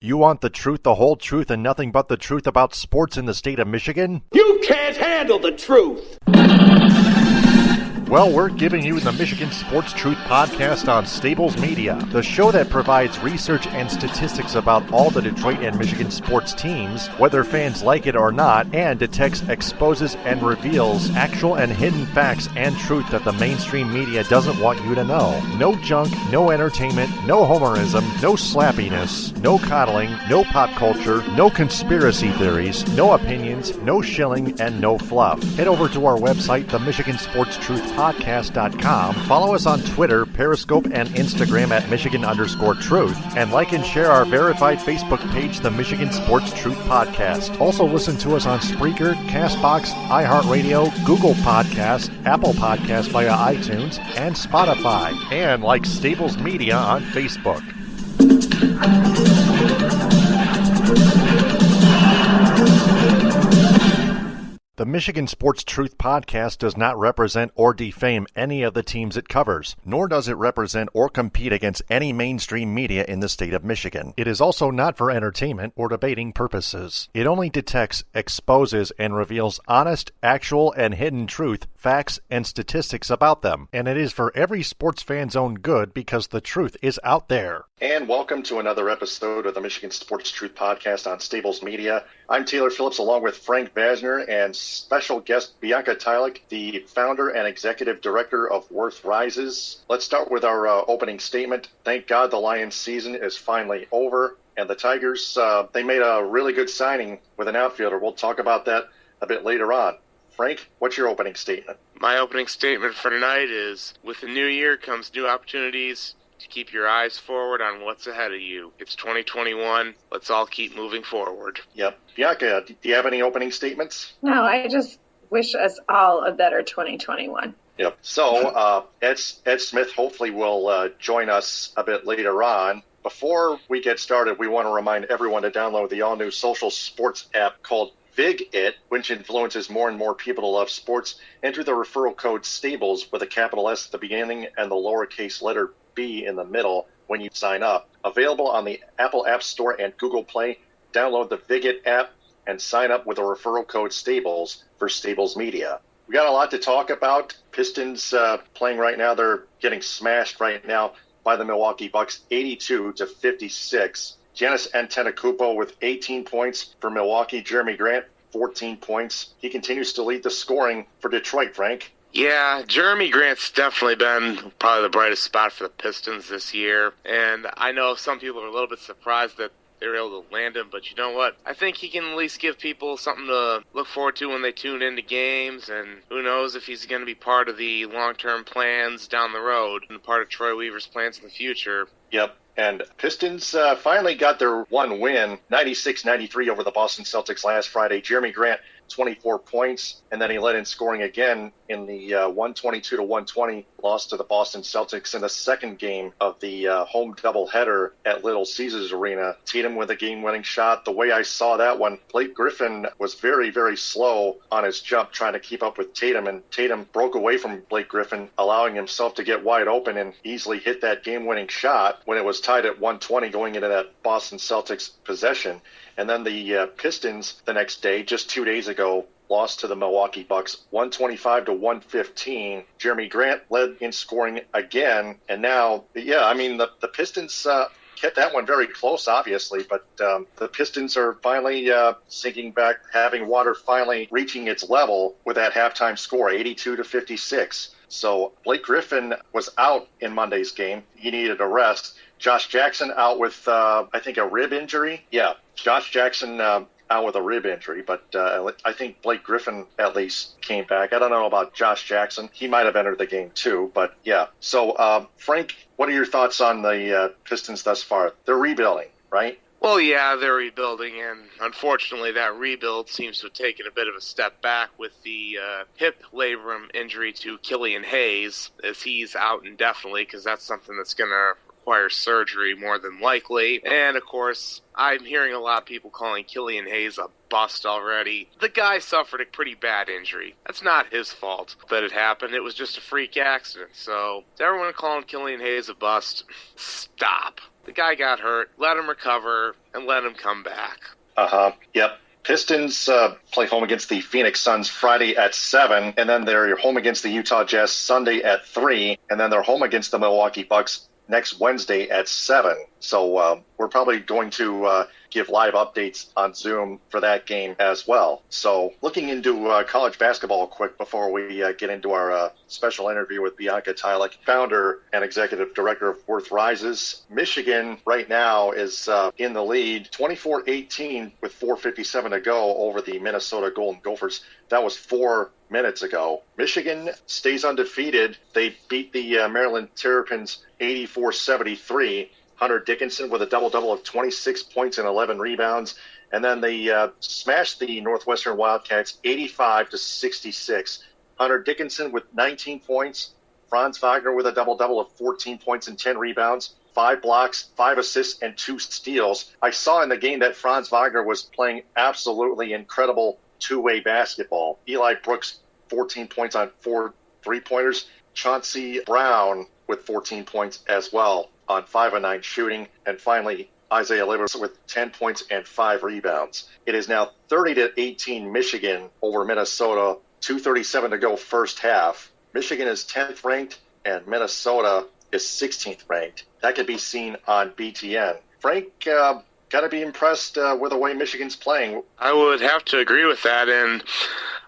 You want the truth, the whole truth, and nothing but the truth about sports in the state of Michigan? You can't handle the truth! Well, we're giving you the Michigan Sports Truth Podcast on Stables Media, the show that provides research and statistics about all the Detroit and Michigan sports teams, whether fans like it or not, and detects, exposes, and reveals actual and hidden facts and truth that the mainstream media doesn't want you to know. No junk, no entertainment, no homerism, no slappiness, no coddling, no pop culture, no conspiracy theories, no opinions, no shilling, and no fluff. Head over to our website, the Michigan Sports Truth Podcast.com. Follow us on Twitter, Periscope, and Instagram at Michigan_Truth, and like and share our verified Facebook page, the Michigan Sports Truth Podcast. Also listen to us on Spreaker, CastBox, iHeartRadio, Google Podcast, Apple Podcast via iTunes, and Spotify, and like Stables Media on Facebook. The Michigan Sports Truth Podcast does not represent or defame any of the teams it covers, nor does it represent or compete against any mainstream media in the state of Michigan. It is also not for entertainment or debating purposes. It only detects, exposes, and reveals honest, actual, and hidden truth, facts, and statistics about them. And it is for every sports fan's own good because the truth is out there. And welcome to another episode of the Michigan Sports Truth Podcast on Stables Media. I'm Taylor Phillips along with Frank Basner and special guest Bianca Tylek, the founder and executive director of Worth Rises. Let's start with our opening statement. Thank God the Lions season is finally over. And the Tigers, they made a really good signing with an outfielder. We'll talk about that a bit later on. Frank, what's your opening statement? My opening statement for tonight is, with the new year comes new opportunities to keep your eyes forward on what's ahead of you. It's 2021. Let's all keep moving forward. Yep. Bianca, do you have any opening statements? No, I just wish us all a better 2021. Yep. So Ed Smith hopefully will join us a bit later on. Before we get started, we want to remind everyone to download the all-new social sports app called VigIt, which influences more and more people to love sports. Enter the referral code STABLES with a capital S at the beginning and the lowercase letter B in the middle when you sign up. Available on the Apple App Store and Google Play. Download the VigIt app and sign up with a referral code STABLES for Stables Media. We got a lot to talk about. Pistons playing right now. They're getting smashed right now by the Milwaukee Bucks, 82-56. Giannis Antetokounmpo with 18 points for Milwaukee. Jeremy Grant, 14 points. He continues to lead the scoring for Detroit, Frank. Yeah, Jeremy Grant's definitely been probably the brightest spot for the Pistons this year. And I know some people are a little bit surprised that they were able to land him, but you know what? I think he can at least give people something to look forward to when they tune into games, and who knows if he's going to be part of the long-term plans down the road and part of Troy Weaver's plans in the future. Yep. And Pistons finally got their one win, 96-93 over the Boston Celtics last Friday. Jeremy Grant, 24 points, and then he led in scoring again in the 122-120 loss to the Boston Celtics in the second game of the home doubleheader at Little Caesars Arena. Tatum with a game-winning shot. The way I saw that one, Blake Griffin was very, very slow on his jump trying to keep up with Tatum, and Tatum broke away from Blake Griffin, allowing himself to get wide open and easily hit that game-winning shot when it was tied at 120 going into that Boston Celtics possession. And then the Pistons the next day, just 2 days ago, lost to the Milwaukee Bucks, 125-115. Jeremy Grant led in scoring again. And now, the Pistons kept that one very close, obviously. But the Pistons are finally sinking back, having water finally reaching its level with that halftime score, 82-56. So Blake Griffin was out in Monday's game. He needed a rest. Josh Jackson out with, I think, a rib injury. Yeah, Josh Jackson out with a rib injury, but I think Blake Griffin at least came back. I don't know about Josh Jackson. He might have entered the game too, but yeah. So, Frank, what are your thoughts on the Pistons thus far? They're rebuilding, right? Well, yeah, they're rebuilding, and unfortunately that rebuild seems to have taken a bit of a step back with the hip labrum injury to Killian Hayes, as he's out indefinitely, because that's something that's going to require surgery more than likely. And, of course, I'm hearing a lot of people calling Killian Hayes a bust already. The guy suffered a pretty bad injury. That's not his fault that it happened. It was just a freak accident. So, to everyone calling Killian Hayes a bust, stop. The guy got hurt. Let him recover and let him come back. Yep. Pistons play home against the Phoenix Suns Friday at 7, and then they're home against the Utah Jazz Sunday at 3, and then they're home against the Milwaukee Bucks next Wednesday at 7. So we're probably going to give live updates on Zoom for that game as well. So looking into college basketball quick before we get into our special interview with Bianca Tylek, founder and executive director of Worth Rises. Michigan right now is in the lead 24-18 with 4:57 to go over the Minnesota Golden Gophers. That was 4 minutes ago. Michigan stays undefeated. They beat the Maryland Terrapins 84-73. Hunter Dickinson with a double-double of 26 points and 11 rebounds. And then they smashed the Northwestern Wildcats 85-66. Hunter Dickinson with 19 points. Franz Wagner with a double-double of 14 points and 10 rebounds. 5 blocks, 5 assists, and 2 steals. I saw in the game that Franz Wagner was playing absolutely incredible two-way basketball. Eli Brooks, 14 points on 4 3-pointers. Chauncey Brown with 14 points as well on 5 of 9 shooting. And finally, Isaiah Livers with 10 points and 5 rebounds. It is now 30-18 Michigan over Minnesota. 2:37 to go first half. Michigan is 10th ranked and Minnesota is 16th ranked. That could be seen on BTN. Frank, got to be impressed with the way Michigan's playing. I would have to agree with that, and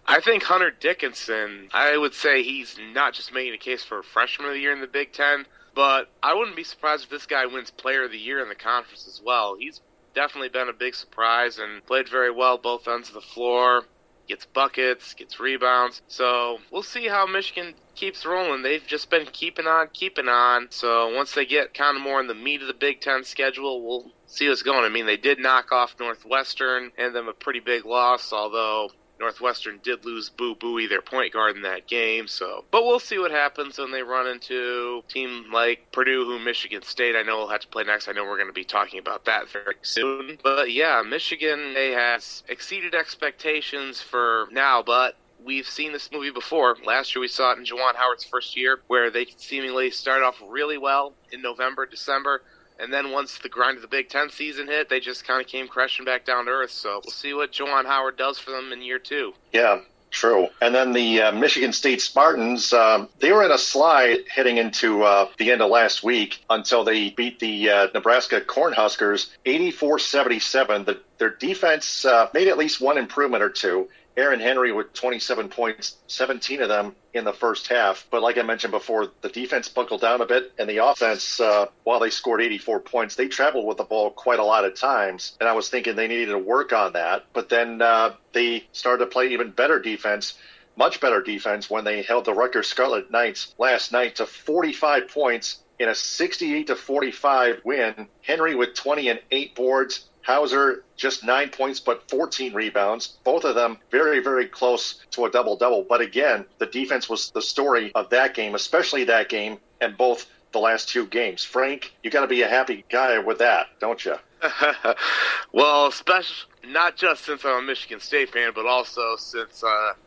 I think Hunter Dickinson, I would say he's not just making a case for Freshman of the Year in the Big Ten, but I wouldn't be surprised if this guy wins Player of the Year in the conference as well. He's definitely been a big surprise and played very well both ends of the floor. Gets buckets, gets rebounds. So we'll see how Michigan keeps rolling. They've just been keeping on. So once they get kind of more in the meat of the Big Ten schedule, we'll see what's going. I mean, they did knock off Northwestern and them a pretty big loss, although Northwestern did lose Boo Buie, their point guard, in that game. But we'll see what happens when they run into a team like Purdue, who Michigan State I know will have to play next. I know we're going to be talking about that very soon. But yeah, Michigan, they has exceeded expectations for now, but we've seen this movie before. Last year we saw it in Juwan Howard's first year, where they seemingly started off really well in November, December, and then once the grind of the Big Ten season hit, they just kind of came crashing back down to earth. So we'll see what Juwan Howard does for them in year 2. Yeah, true. And then the Michigan State Spartans, they were in a slide heading into the end of last week until they beat the Nebraska Cornhuskers 84-77. Their defense made at least one improvement or two. Aaron Henry with 27 points, 17 of them in the first half. But like I mentioned before, the defense buckled down a bit, and the offense, while they scored 84 points, they traveled with the ball quite a lot of times. And I was thinking they needed to work on that. But then they started to play even better defense, much better defense, when they held the Rutgers Scarlet Knights last night to 45 points in a 68-45 win. Henry with 20 and 8 boards. Hauser, just 9 points, but 14 rebounds. Both of them very, very close to a double-double. But again, the defense was the story of that game, especially that game, and both the last 2 games. Frank, you got to be a happy guy with that, don't you? Well, not just since I'm a Michigan State fan, but also since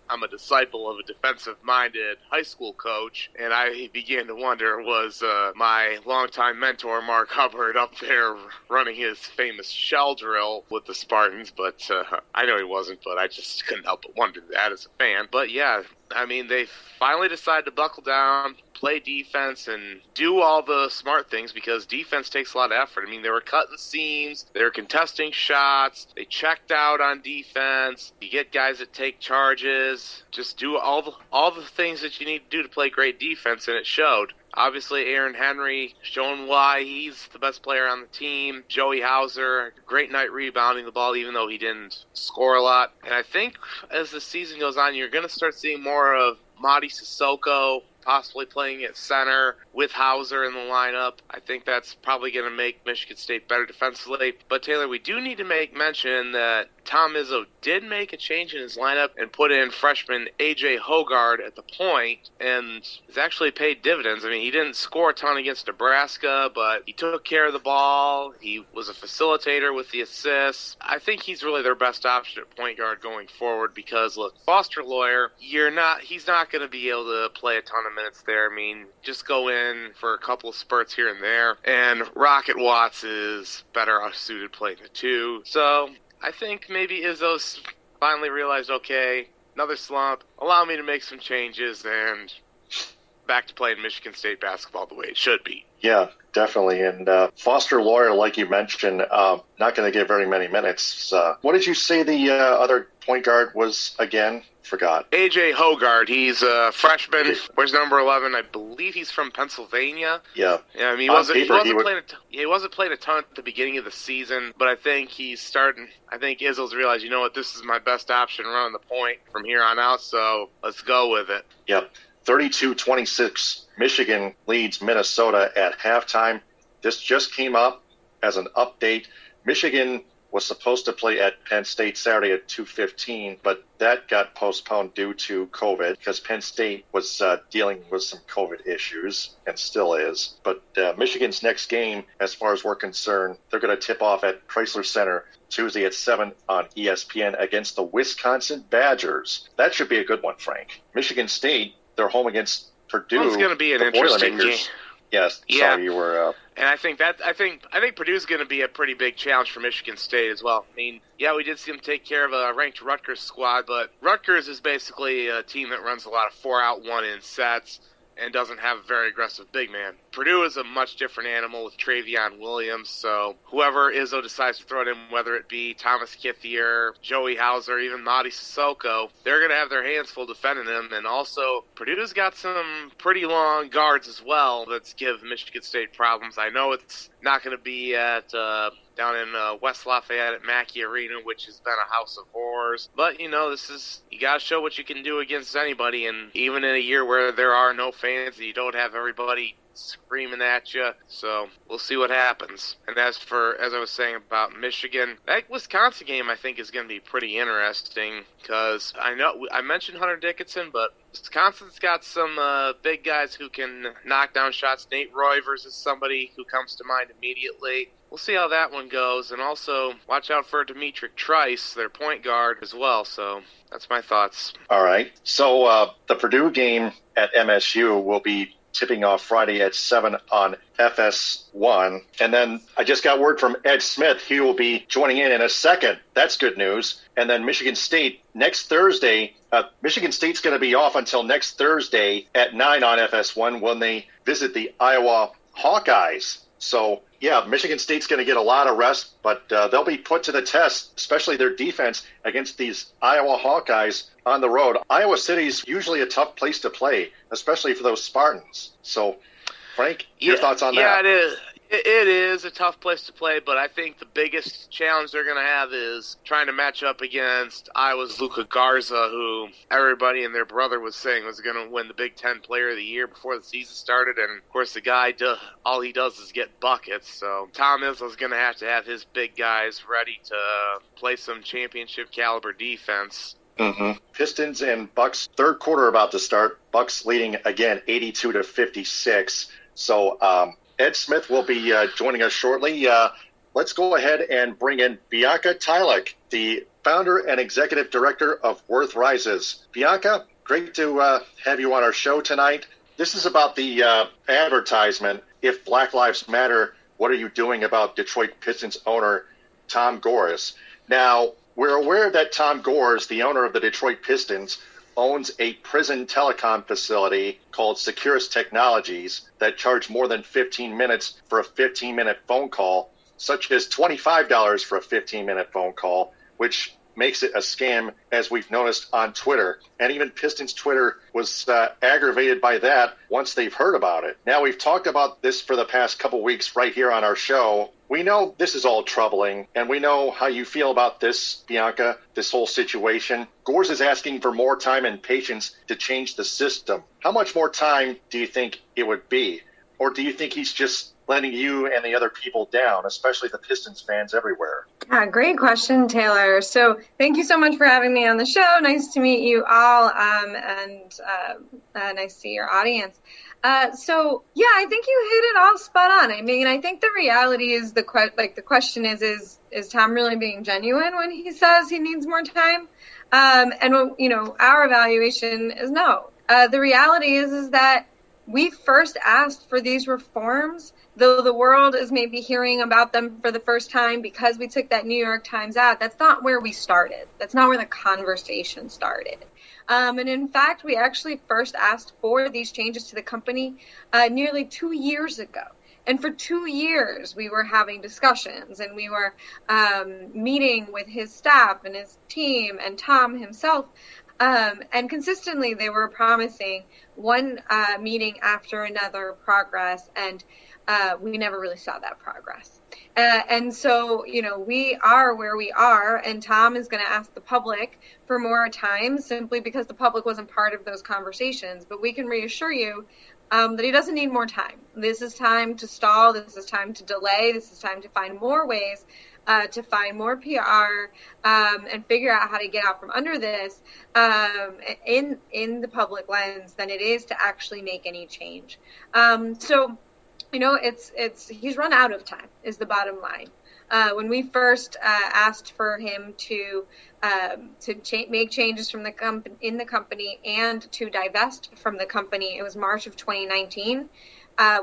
I'm a disciple of a defensive-minded high school coach, and I began to wonder, was my longtime mentor, Mark Hubbard, up there running his famous shell drill with the Spartans? But I know he wasn't, but I just couldn't help but wonder that as a fan. But yeah, I mean, they finally decided to buckle down, play defense, and do all the smart things, because defense takes a lot of effort. I mean, they were cutting seams, they were contesting shots, they checked out on defense, you get guys that take charges, just do all the things that you need to do to play great defense, and it showed. Obviously, Aaron Henry showing why he's the best player on the team. Joey Hauser, great night rebounding the ball, even though he didn't score a lot. And I think as the season goes on, you're going to start seeing more of Mady Sissoko possibly playing at center with Hauser in the lineup. I think that's probably going to make Michigan State better defensively. But Taylor, we do need to make mention that Tom Izzo did make a change in his lineup and put in freshman A.J. Hogard at the point, and it's actually paid dividends. I mean, he didn't score a ton against Nebraska, but he took care of the ball. He was a facilitator with the assists. I think he's really their best option at point guard going forward because, look, Foster Loyer, he's not going to be able to play a ton of minutes there. I mean, just go in for a couple of spurts here and there, and Rocket Watts is better suited playing the two. So I think maybe Izzo's finally realized, okay, another slump, allow me to make some changes, and back to playing Michigan State basketball the way it should be. Yeah, definitely. And Foster Loyer, like you mentioned, not going to get very many minutes. What did you say the other point guard was again? Forgot. A.J. Hogard. He's a freshman. Where's number 11? I believe he's from Pennsylvania. Yeah. Yeah. I mean, he wasn't playing a ton at the beginning of the season, but I think he's starting. I think Izzo's realized, you know what, this is my best option running the point from here on out. So let's go with it. Yep. 32-26. Michigan leads Minnesota at halftime. This just came up as an update. Michigan was supposed to play at Penn State Saturday at 2:15, but that got postponed due to COVID because Penn State was dealing with some COVID issues and still is. But Michigan's next game, as far as we're concerned, they're going to tip off at Crisler Center Tuesday at 7 on ESPN against the Wisconsin Badgers. That should be a good one, Frank. Michigan State, they're home against Purdue. Well, it's going to be an interesting game. Yes, yeah. Sorry, you were. And I think Purdue's going to be a pretty big challenge for Michigan State as well. I mean, yeah, we did see them take care of a ranked Rutgers squad, but Rutgers is basically a team that runs a lot of 4-out, 1-in sets and doesn't have a very aggressive big man. Purdue is a much different animal with Travion Williams, so whoever Izzo decides to throw it in, whether it be Thomas Kithier, Joey Hauser, even Madi Sissoko, they're going to have their hands full defending him. And also, Purdue's got some pretty long guards as well that give Michigan State problems. I know it's not going to be at down in West Lafayette at Mackey Arena, which has been a house of horrors. But, you know, you got to show what you can do against anybody. And even in a year where there are no fans and you don't have everybody screaming at you, so we'll see what happens. And as I was saying about Michigan, that Wisconsin game I think is going to be pretty interesting because I mentioned Hunter Dickinson, but Wisconsin's got some big guys who can knock down shots. Nate Roy versus somebody who comes to mind immediately. We'll see how that one goes, and also watch out for Demetric Trice, their point guard, as well. So that's my thoughts. All right. So the Purdue game at MSU will be tipping off Friday at 7 on FS1. And then I just got word from Ed Smith. He will be joining in a second. That's good news. And then Michigan State next Thursday. Michigan State's going to be off until next Thursday at 9 on FS1 when they visit the Iowa Hawkeyes. So, yeah, Michigan State's going to get a lot of rest, but they'll be put to the test, especially their defense against these Iowa Hawkeyes on the road. Iowa City's usually a tough place to play, especially for those Spartans. So, Frank, your thoughts on that? Yeah, it is. It is a tough place to play, but I think the biggest challenge they're going to have is trying to match up against Iowa's Luka Garza, who everybody and their brother was saying was going to win the Big Ten Player of the Year before the season started. And, of course, the guy, all he does is get buckets. So Tom Izzo's going to have his big guys ready to play some championship-caliber defense. Mm-hmm. Pistons and Bucks, third quarter about to start. Bucks leading again 82-56. So, Ed Smith will be joining us shortly. Let's go ahead and bring in Bianca Tylek, the founder and executive director of Worth Rises. Bianca, great to have you on our show tonight. This is about the advertisement, If Black Lives Matter, What Are You Doing About Detroit Pistons owner Tom Gores? Now, we're aware that Tom Gores, the owner of the Detroit Pistons, owns a prison telecom facility called Securus Technologies that charge more than 15 minutes for a 15-minute phone call, such as $25 for a 15-minute phone call, which makes it a scam, as we've noticed on Twitter. And even Pistons Twitter was aggravated by that once they've heard about it. Now, we've talked about this for the past couple weeks right here on our show. We know this is all troubling, and we know how you feel about this, Bianca, this whole situation. Gores is asking for more time and patience to change the system. How much more time do you think it would be? Or do you think he's just letting you and the other people down, especially the Pistons fans everywhere? Yeah, great question, Taylor. So thank you so much for having me on the show. Nice to meet you all, and nice to see your audience. So yeah, I think you hit it all spot on. I mean, I think the reality is the question is Tom really being genuine when he says he needs more time? And our evaluation is no. The reality is that we first asked for these reforms, though the world is maybe hearing about them for the first time because we took that New York Times ad. That's not where we started. That's not where the conversation started. And in fact, we actually first asked for these changes to the company nearly 2 years ago. And for 2 years, we were having discussions and we were meeting with his staff and his team and Tom himself. And consistently, they were promising one meeting after another progress, and we never really saw that progress. And so, we are where we are, and Tom is going to ask the public for more time simply because the public wasn't part of those conversations. But we can reassure you that he doesn't need more time. This is time to stall. This is time to delay. This is time to find more ways to find more PR and figure out how to get out from under this in the public lens than it is to actually make any change. So, he's run out of time is the bottom line. When we first asked for him to make changes from in the company and to divest from the company, it was March of 2019.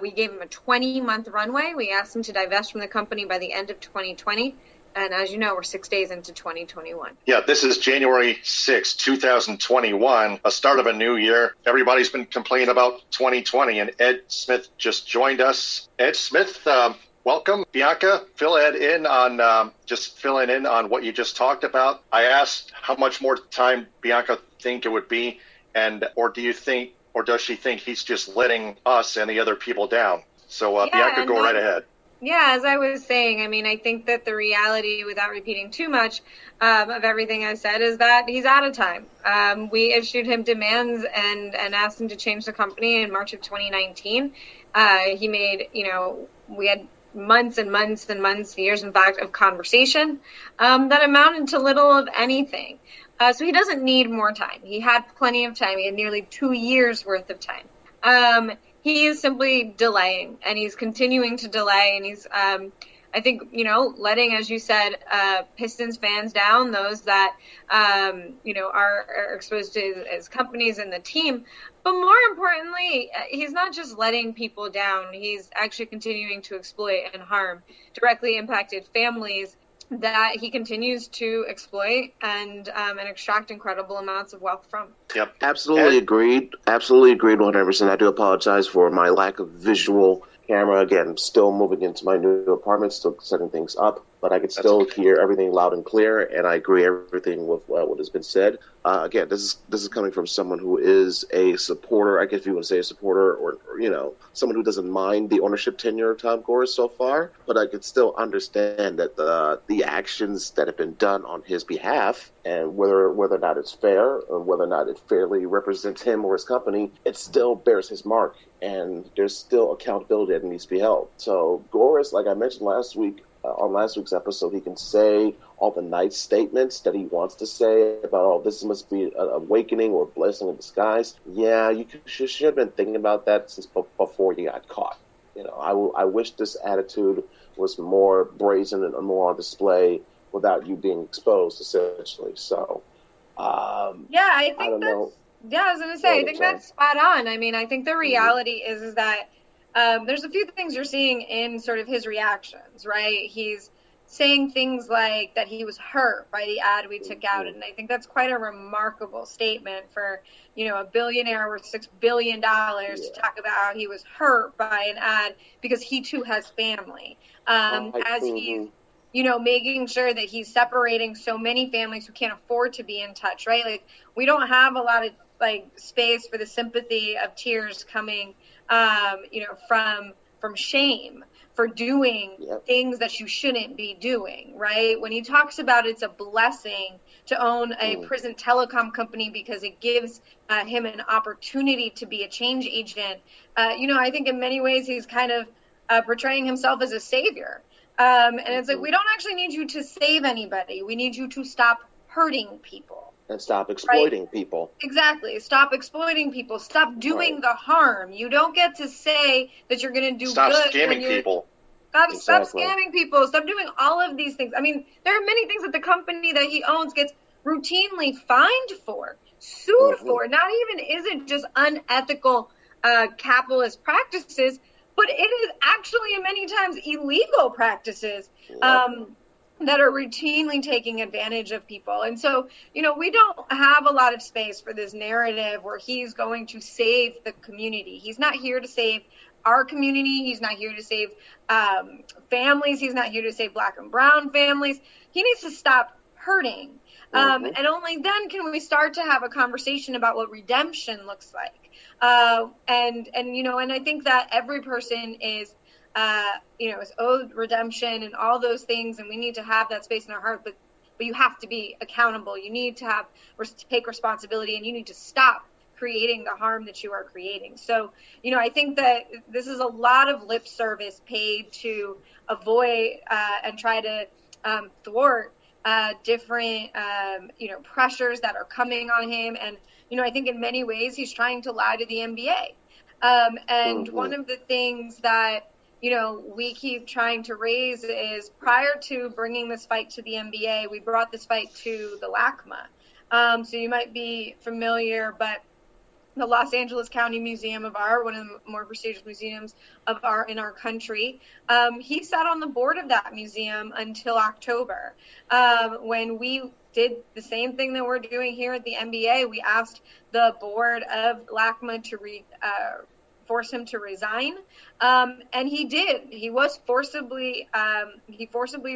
We gave him a 20-month runway. We asked him to divest from the company by the end of 2020. And as you know, we're 6 days into 2021. Yeah, this is January 6, 2021, a start of a new year. Everybody's been complaining about 2020, and Ed Smith just joined us. Ed Smith, welcome. Bianca, filling in on what you just talked about. I asked how much more time Bianca think it would be, or does she think he's just letting us and the other people down? So Bianca, go right ahead. Yeah, as I was saying, I mean, I think that the reality, without repeating too much of everything I said, is that he's out of time. We issued him demands and asked him to change the company in March of 2019. He made, we had months and months and months, years in fact, of conversation that amounted to little of anything. So he doesn't need more time. He had plenty of time. He had nearly 2 years worth of time. He is simply delaying, and he's continuing to delay, and he's, I think, letting, as you said, Pistons fans down, those that, are exposed to his companies and the team. But more importantly, he's not just letting people down. He's actually continuing to exploit and harm directly impacted families that he continues to exploit and extract incredible amounts of wealth from. Yep, absolutely agreed. Absolutely agreed 100%. I do apologize for my lack of visual camera. Again, still moving into my new apartment, still setting things up, but I can still hear everything loud and clear, and I agree everything with what has been said. Again, this is coming from someone who is a supporter, I guess if you want to say a supporter, or someone who doesn't mind the ownership tenure of Tom Gores so far, but I could still understand that the actions that have been done on his behalf, and whether or not it's fair, or whether or not it fairly represents him or his company, it still bears his mark, and there's still accountability that needs to be held. So Gores, like I mentioned last week, on last week's episode, he can say all the nice statements that he wants to say about, this must be an awakening or a blessing in disguise. Yeah, you should have been thinking about that since before you got caught. I wish this attitude was more brazen and more on display without you being exposed, essentially. So, I think that's, I was going to say, I think that's spot on. I mean, I think the reality is that there's a few things you're seeing in sort of his reactions, right? He's saying things like that he was hurt by the ad we took out. And I think that's quite a remarkable statement for, a billionaire worth $6 billion to talk about how he was hurt by an ad because he too has family. He's, making sure that he's separating so many families who can't afford to be in touch, right? Like, we don't have a lot of space for the sympathy of tears coming from shame for doing things that you shouldn't be doing, right? When he talks about it's a blessing to own a prison telecom company because it gives him an opportunity to be a change agent, I think in many ways he's kind of portraying himself as a savior. And it's like, we don't actually need you to save anybody. We need you to stop hurting people. And stop exploiting people. Exactly. Stop exploiting people. Stop doing the harm. You don't get to say that you're going to do stop good. Scamming people. Stop scamming people. Stop doing all of these things. I mean, there are many things that the company that he owns gets routinely fined for, sued for. Not even isn't just unethical capitalist practices, but it is actually many times illegal practices that are routinely taking advantage of people. And so, we don't have a lot of space for this narrative where he's going to save the community. He's not here to save our community. He's not here to save families. He's not here to save Black and brown families. He needs to stop hurting. And only then can we start to have a conversation about what redemption looks like. And I think that every person is owed redemption and all those things, and we need to have that space in our heart, but you have to be accountable. You need to take responsibility, and you need to stop creating the harm that you are creating. So, I think that this is a lot of lip service paid to avoid and try to thwart different, pressures that are coming on him. And, I think in many ways he's trying to lie to the NBA. And one of the things that, we keep trying to raise is, prior to bringing this fight to the NBA, we brought this fight to the LACMA. So you might be familiar, but the Los Angeles County Museum of Art, one of the more prestigious museums of art in our country, he sat on the board of that museum until October. When we did the same thing that we're doing here at the NBA, we asked the board of LACMA to force him to resign, and he did. He was forcibly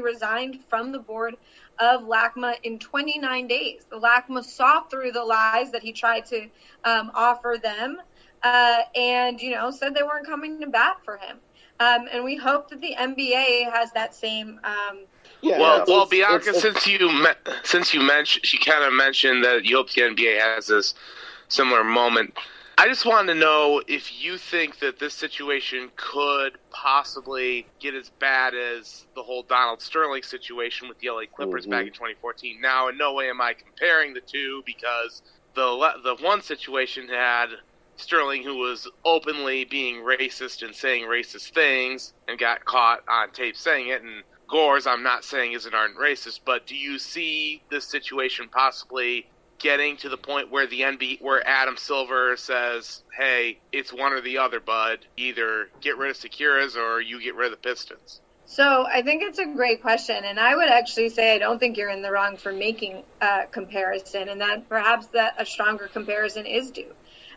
resigned from the board of LACMA in 29 days. The LACMA saw through the lies that he tried to offer them, and said they weren't coming to bat for him. And we hope that the NBA has that same. Well, Bianca, since you mentioned, she kind of mentioned that you hope the NBA has this similar moment. I just wanted to know if you think that this situation could possibly get as bad as the whole Donald Sterling situation with the LA Clippers back in 2014. Now, in no way am I comparing the two, because the one situation had Sterling, who was openly being racist and saying racist things and got caught on tape saying it, and Gores, I'm not saying is an ardent racist, but do you see this situation possibly getting to the point where where Adam Silver says, hey, it's one or the other, bud. Either get rid of Securas or you get rid of the Pistons? So I think it's a great question, and I would actually say I don't think you're in the wrong for making a comparison, and that perhaps that a stronger comparison is due.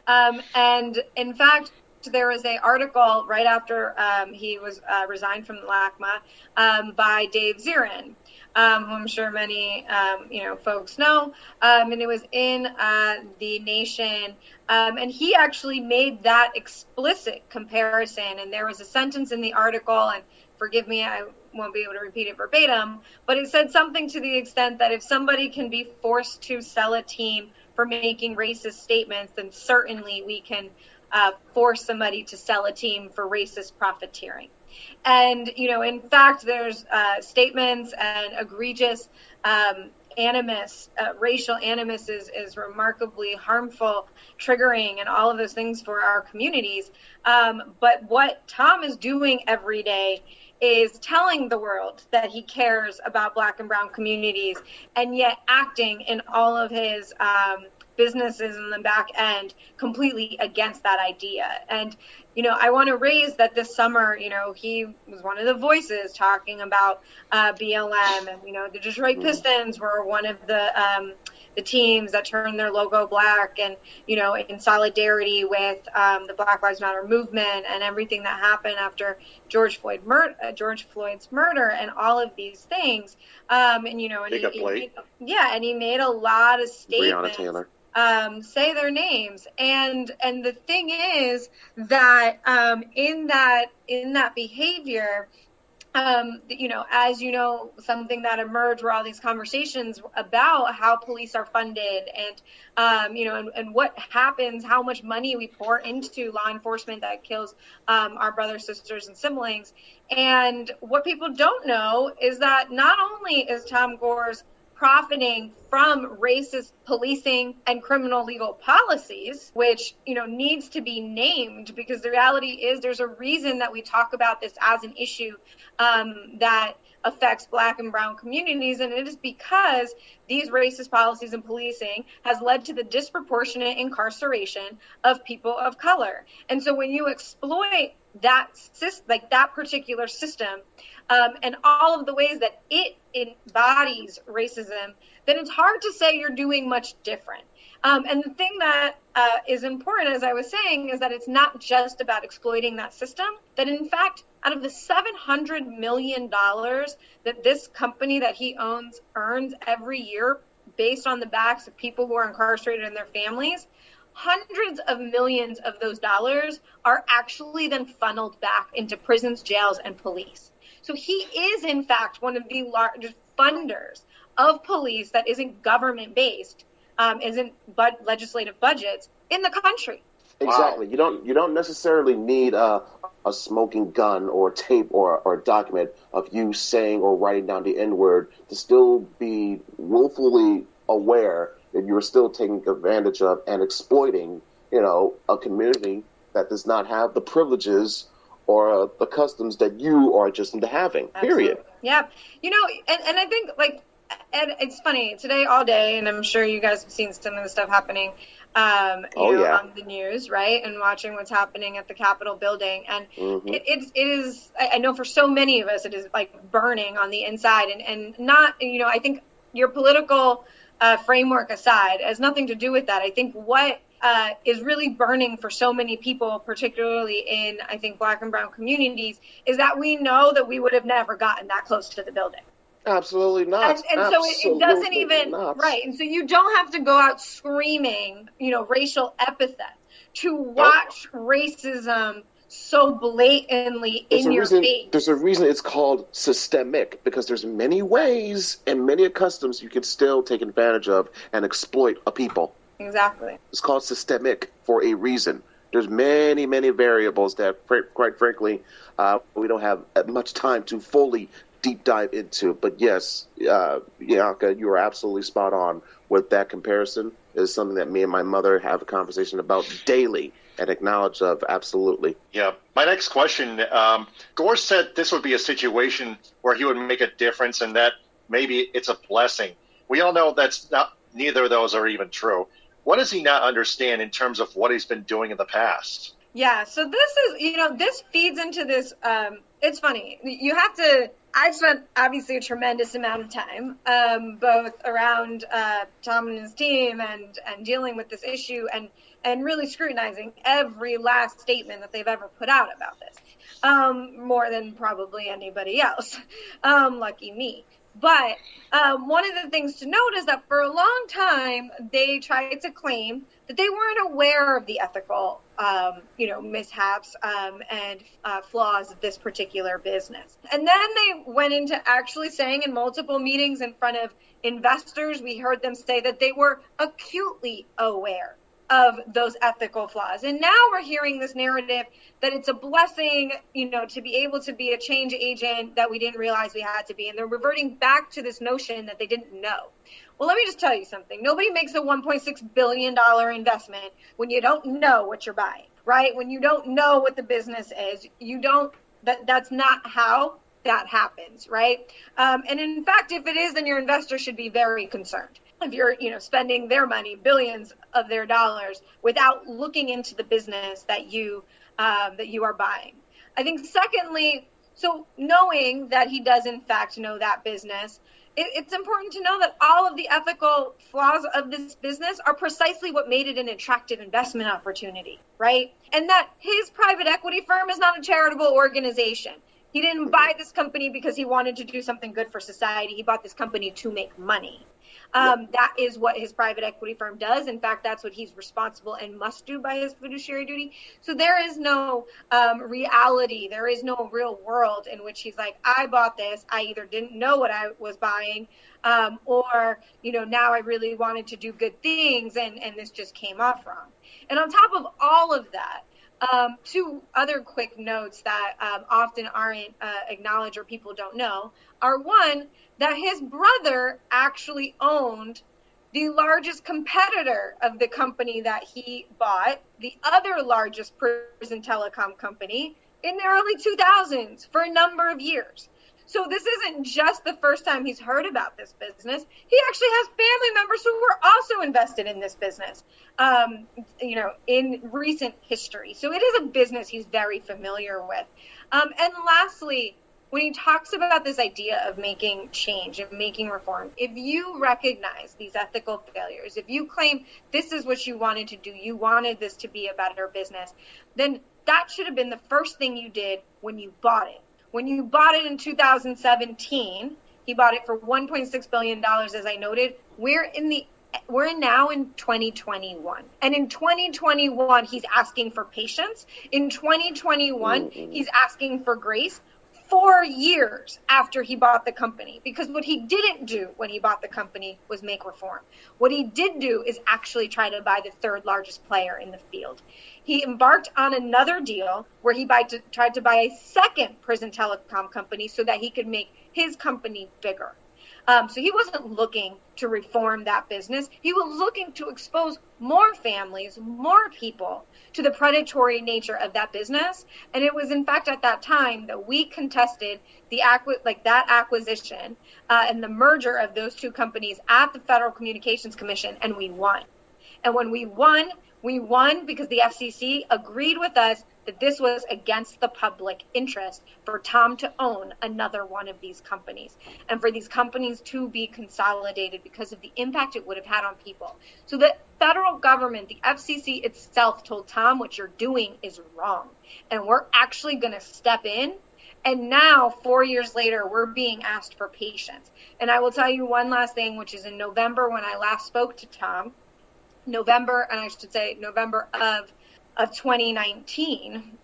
And in fact, there was an article right after he was resigned from the LACMA by Dave Zirin, who I'm sure many folks know, and it was in The Nation, and he actually made that explicit comparison. And there was a sentence in the article, and forgive me, I won't be able to repeat it verbatim, but it said something to the extent that if somebody can be forced to sell a team for making racist statements, then certainly we can force somebody to sell a team for racist profiteering. And, in fact, there's statements and egregious animus, racial animus is remarkably harmful, triggering, and all of those things for our communities. But what Tom is doing every day is telling the world that he cares about Black and brown communities, and yet acting in all of his businesses in the back end completely against that idea. And, I want to raise that this summer, he was one of the voices talking about BLM, and, the Detroit Pistons were one of the teams that turned their logo black, and, in solidarity with the Black Lives Matter movement and everything that happened after George Floyd's murder and all of these things. And, and he made a lot of statements. Breonna Taylor. Say their names, and the thing is that in that behavior, as you know, something that emerged were all these conversations about how police are funded and what happens, how much money we pour into law enforcement that kills our brothers, sisters, and siblings. And what people don't know is that not only is Tom Gores profiting from racist policing and criminal legal policies, which, needs to be named, because the reality is there's a reason that we talk about this as an issue that affects Black and brown communities, and it is because these racist policies and policing has led to the disproportionate incarceration of people of color. And so when you exploit that particular system and all of the ways that it embodies racism, then it's hard to say you're doing much different. And the thing that is important, as I was saying, is that it's not just about exploiting that system, that in fact, out of the $700 million that this company that he owns earns every year based on the backs of people who are incarcerated and their families, hundreds of millions of those dollars are actually then funneled back into prisons, jails, and police. So he is, in fact, one of the largest funders of police that isn't government-based, isn't legislative budgets in the country. Exactly. Wow. You don't necessarily need a smoking gun or tape or a document of you saying or writing down the N-word to still be willfully aware that you're still taking advantage of and exploiting, a community that does not have the privileges or the customs that you are just into having, period. Absolutely. Yeah. And I think, and it's funny, today all day, and I'm sure you guys have seen some of the stuff happening on the news, right? And watching what's happening at the Capitol building. And it is, I know for so many of us, it is like burning on the inside. And not, I think your political framework aside, has nothing to do with that. I think what is really burning for so many people, particularly in, I think, Black and brown communities, is that we know that we would have never gotten that close to the building. Absolutely not. And so it doesn't even, right. And so you don't have to go out screaming, racial epithets to watch racism so blatantly in your face. There's a reason it's called systemic, because there's many ways and many customs you can still take advantage of and exploit a people. Exactly. It's called systemic for a reason. There's many, many variables that, quite frankly, we don't have much time to fully deep dive into. But yes, Bianca, you are absolutely spot on with that comparison. Is something that me and my mother have a conversation about daily and acknowledge of, absolutely. Yeah. My next question, Gores said this would be a situation where he would make a difference and that maybe it's a blessing. We all know that's not, neither of those are even true. What does he not understand in terms of what he's been doing in the past? Yeah, so this is, this feeds into this, it's funny. You have to, I've spent obviously a tremendous amount of time, both around Tom and his team and dealing with this issue and really scrutinizing every last statement that they've ever put out about this, more than probably anybody else. Lucky me. But one of the things to note is that for a long time, they tried to claim that they weren't aware of the ethical, mishaps and flaws of this particular business. And then they went into actually saying in multiple meetings in front of investors, we heard them say that they were acutely aware of those ethical flaws. And now we're hearing this narrative that it's a blessing, to be able to be a change agent that we didn't realize we had to be. And they're reverting back to this notion that they didn't know. Well, let me just tell you something. Nobody makes a $1.6 billion investment when you don't know what you're buying, right? When you don't know what the business is, that's not how that happens, right? And in fact, if it is, then your investor should be very concerned. If you're, spending their money, billions of their dollars, without looking into the business that you are buying. I think secondly, so knowing that he does in fact know that business, it's important to know that all of the ethical flaws of this business are precisely what made it an attractive investment opportunity, right? And that his private equity firm is not a charitable organization. He didn't buy this company because he wanted to do something good for society. He bought this company to make money. That is what his private equity firm does. In fact, that's what he's responsible and must do by his fiduciary duty. So there is no reality. There is no real world in which he's like, I bought this. I either didn't know what I was buying, or, now I really wanted to do good things, and this just came off wrong. And on top of all of that, two other quick notes that often aren't acknowledged or people don't know are, one, that his brother actually owned the largest competitor of the company that he bought, the other largest prison telecom company, in the early 2000s for a number of years. So this isn't just the first time he's heard about this business. He actually has family members who were also invested in this business, in recent history. So it is a business he's very familiar with. And lastly, when he talks about this idea of making change and making reform, if you recognize these ethical failures, if you claim this is what you wanted to do, you wanted this to be a better business, then that should have been the first thing you did when you bought it. When you bought it in 2017, he bought it for $1.6 billion, as I noted. We're now in 2021. And in 2021, he's asking for patience. In 2021, he's asking for grace 4 years after he bought the company. Because what he didn't do when he bought the company was make reform. What he did do is actually try to buy the third largest player in the field. He embarked on another deal where he tried to buy a second prison telecom company so that he could make his company bigger. So he wasn't looking to reform that business. He was looking to expose more families, more people to the predatory nature of that business. And it was, in fact, at that time that we contested that acquisition and the merger of those two companies at the Federal Communications Commission, and we won. And when we won because the FCC agreed with us that this was against the public interest for Tom to own another one of these companies and for these companies to be consolidated because of the impact it would have had on people. So the federal government, the FCC itself, told Tom, what you're doing is wrong. And we're actually going to step in. And now, 4 years later, we're being asked for patience. And I will tell you one last thing, which is in November when I last spoke to Tom, November of 2019.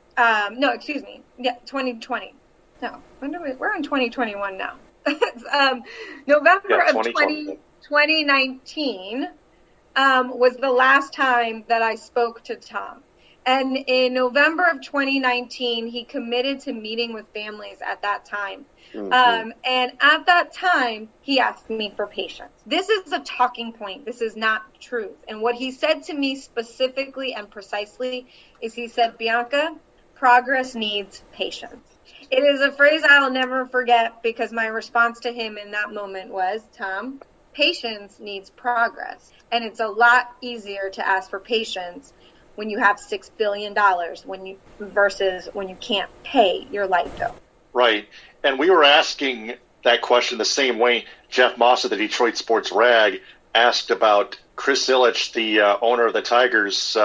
2020. No, we're in 2021 now. November of 2019 was the last time that I spoke to Tom. And in November of 2019, he committed to meeting with families at that time. And at that time, he asked me for patience. This is a talking point. This is not truth. And what he said to me specifically and precisely is he said, Bianca, progress needs patience. It is a phrase I'll never forget because my response to him in that moment was, Tom, patience needs progress. And it's a lot easier to ask for patience when you have $6 billion versus when you can't pay your light bill. Right. And we were asking that question the same way Jeff Moss of the Detroit Sports Rag asked about Chris Ilitch, the owner of the Tigers,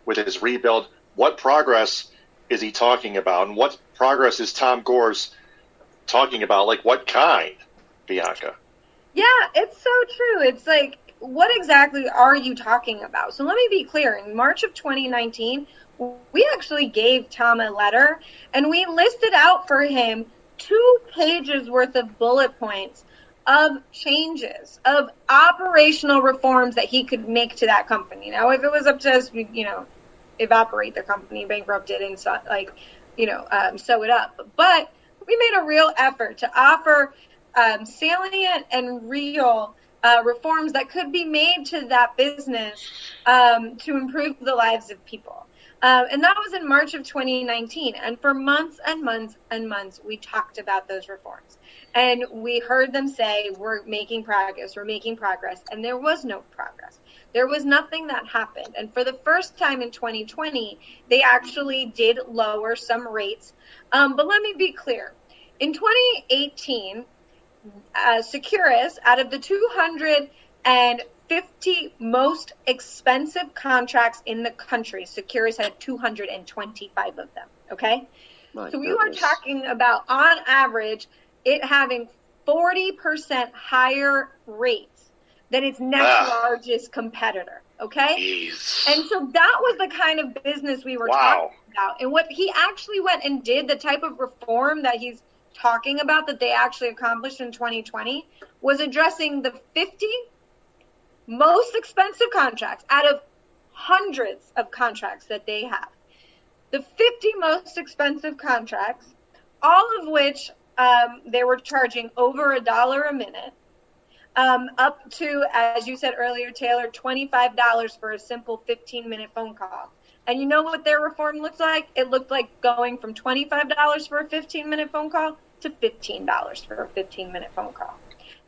with his rebuild. What progress is he talking about? And what progress is Tom Gores talking about? Like what kind, Bianca? Yeah, it's so true. It's like, what exactly are you talking about? So let me be clear. In March of 2019, we actually gave Tom a letter and we listed out for him 2 pages worth of bullet points of changes, of operational reforms that he could make to that company. Now, if it was up to us, evaporate the company, bankrupt it, and sew it up. But we made a real effort to offer salient and real reforms that could be made to that business to improve the lives of people. And that was in March of 2019. And for months and months and months, we talked about those reforms. And we heard them say, we're making progress. And there was no progress. There was nothing that happened. And for the first time in 2020, they actually did lower some rates. But let me be clear. In 2018, Securus, out of the 250 most expensive contracts in the country, Securus had 225 of them, okay? So we are talking about, on average, it having 40% higher rates than its next largest competitor. Okay? Jeez. And so that was the kind of business we were talking about. And what he actually went and did, the type of reform that he's talking about that they actually accomplished in 2020, was addressing the 50 most expensive contracts out of hundreds of contracts that they have. The 50 most expensive contracts, all of which they were charging over $1 a minute, up to, as you said earlier, Taylor, $25 for a simple 15-minute phone call. And you know what their reform looks like? It looked like going from $25 for a 15-minute phone call to $15 for a 15-minute phone call.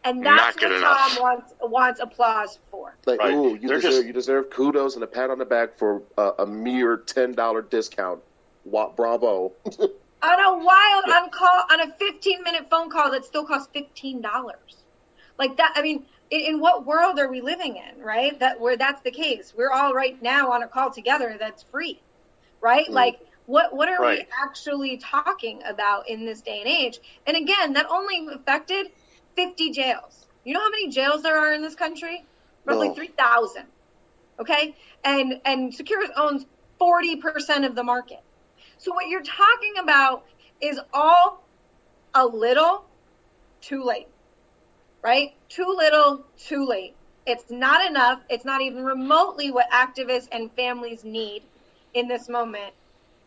And that's what Tom wants applause for. Like, right. Ooh, you deserve kudos and a pat on the back for a mere $10 discount. Bravo. On a 15-minute phone call that still costs $15. Like that, I mean, in what world are we living in, right? Where that's the case. We're all right now on a call together that's free, right? Mm. Like, what are we actually talking about in this day and age? And again, that only affected 50 jails. You know how many jails there are in this country? Roughly 3,000. Okay? And Securus owns 40% of the market. So what you're talking about is all a little too late. Right? Too little, too late. It's not enough. It's not even remotely what activists and families need in this moment.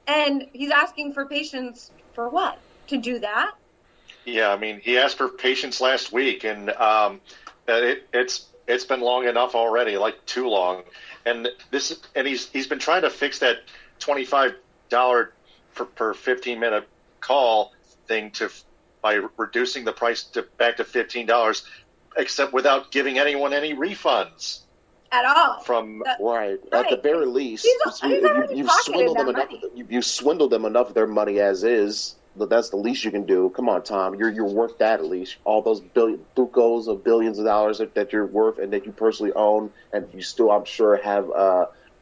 And he's asking for patience for what? To do that? Yeah, I mean, he asked for patience last week, and it's been long enough already, like too long. And he's been trying to fix that $25 per 15-minute call thing by reducing the price back to $15, except without giving anyone any refunds at all. At the very least, you've swindled them enough of their money as is. But that's the least you can do. Come on, Tom, you're worth that at least. All those bucos of billions of dollars that you're worth and that you personally own, and you still, I'm sure, have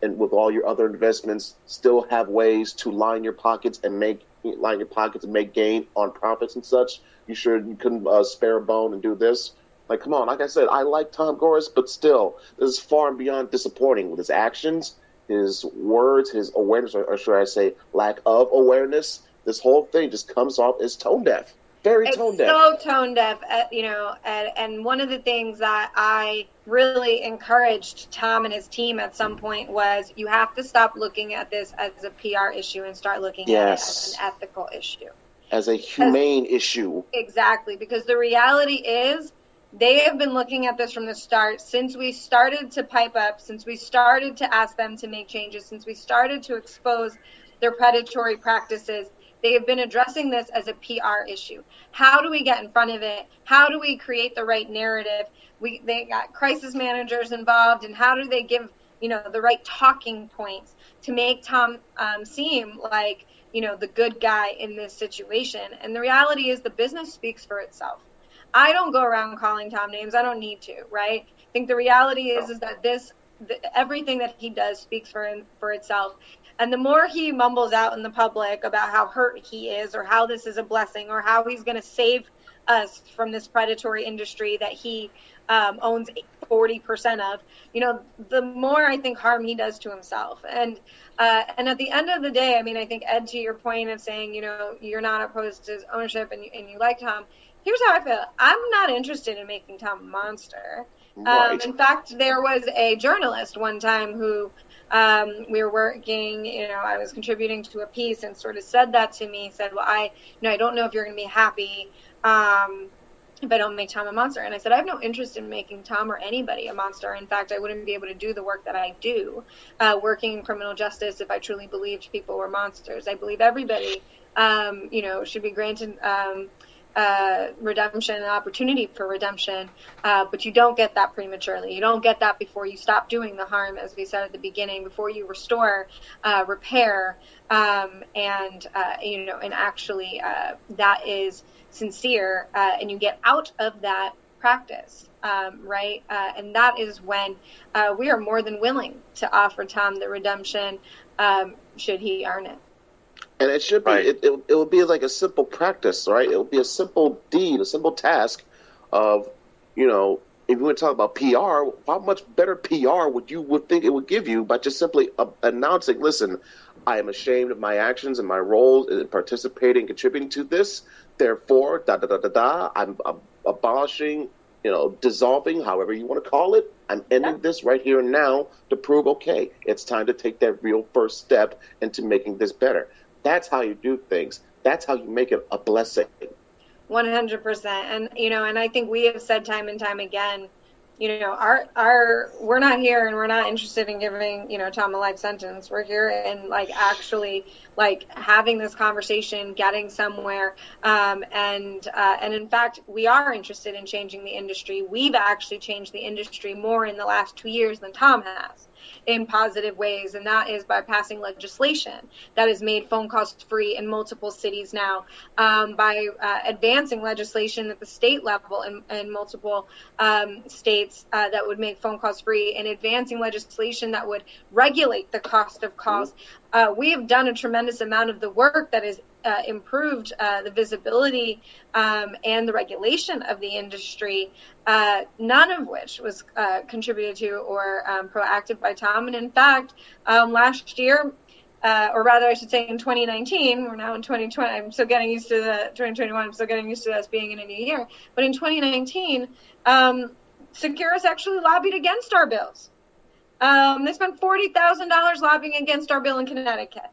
and with all your other investments, still have ways to line your pockets and make gain on profits and such. You sure you couldn't spare a bone and do this? Like, come on. Like I said, I like Tom Gores, but still, this is far and beyond disappointing with his actions, his words, his awareness, or should I say, lack of awareness. This whole thing just comes off as tone deaf. Very tone deaf. It's so tone deaf, and one of the things that I really encouraged Tom and his team at some point was you have to stop looking at this as a PR issue and start looking at it as an ethical issue. As a humane issue. Exactly, because the reality is they have been looking at this from the start, since we started to pipe up, since we started to ask them to make changes, since we started to expose their predatory practices. They have been addressing this as a PR issue. How do we get in front of it? How do we create the right narrative? They got crisis managers involved, and how do they give, the right talking points to make Tom seem like, the good guy in this situation? And the reality is the business speaks for itself. I don't go around calling Tom names. I don't need to, right? I think the reality is that everything that he does speaks for itself. And the more he mumbles out in the public about how hurt he is, or how this is a blessing, or how he's going to save us from this predatory industry that he owns 40% of, the more I think harm he does to himself. And at the end of the day, I mean, I think, Ed, to your point of saying, you're not opposed to his ownership and you like Tom, here's how I feel. I'm not interested in making Tom a monster. Right. In fact, there was a journalist one time who we were working, I was contributing to a piece, and sort of said that to me, said, well, I don't know if you're going to be happy if I don't make Tom a monster. And I said, I have no interest in making Tom or anybody a monster. In fact, I wouldn't be able to do the work that I do, working in criminal justice, if I truly believed people were monsters. I believe everybody, should be granted redemption, an opportunity for redemption, but you don't get that prematurely. You don't get that before you stop doing the harm, as we said at the beginning, before you restore, repair, and actually that is sincere, and you get out of that practice, right? And that is when we are more than willing to offer Tom the redemption, should he earn it. And it should be, it would be like a simple practice, right? It would be a simple deed, a simple task of, if you want to talk about PR, how much better PR would think it would give you by just simply announcing, listen, I am ashamed of my actions and my role in participating, contributing to this. Therefore, I'm abolishing, dissolving, however you want to call it. I'm ending this right here and now to prove, okay, it's time to take that real first step into making this better. That's how you do things. That's how you make it a blessing. 100%. And, and I think we have said time and time again, we're not here and we're not interested in giving, Tom a life sentence. We're here and actually having this conversation, getting somewhere. And in fact, we are interested in changing the industry. We've actually changed the industry more in the last 2 years than Tom has, in positive ways, and that is by passing legislation that has made phone calls free in multiple cities now, by advancing legislation at the state level in multiple states that would make phone calls free, and advancing legislation that would regulate the cost of calls. We have done a tremendous amount of the work that has improved the visibility and the regulation of the industry, none of which was contributed to or proactive by Tom. And in fact, last year, or rather I should say in 2019, we're now in 2020, I'm still getting used to the 2021, I'm still getting used to us being in a new year. But in 2019, Securus actually lobbied against our bills. They spent $40,000 lobbying against our bill in Connecticut,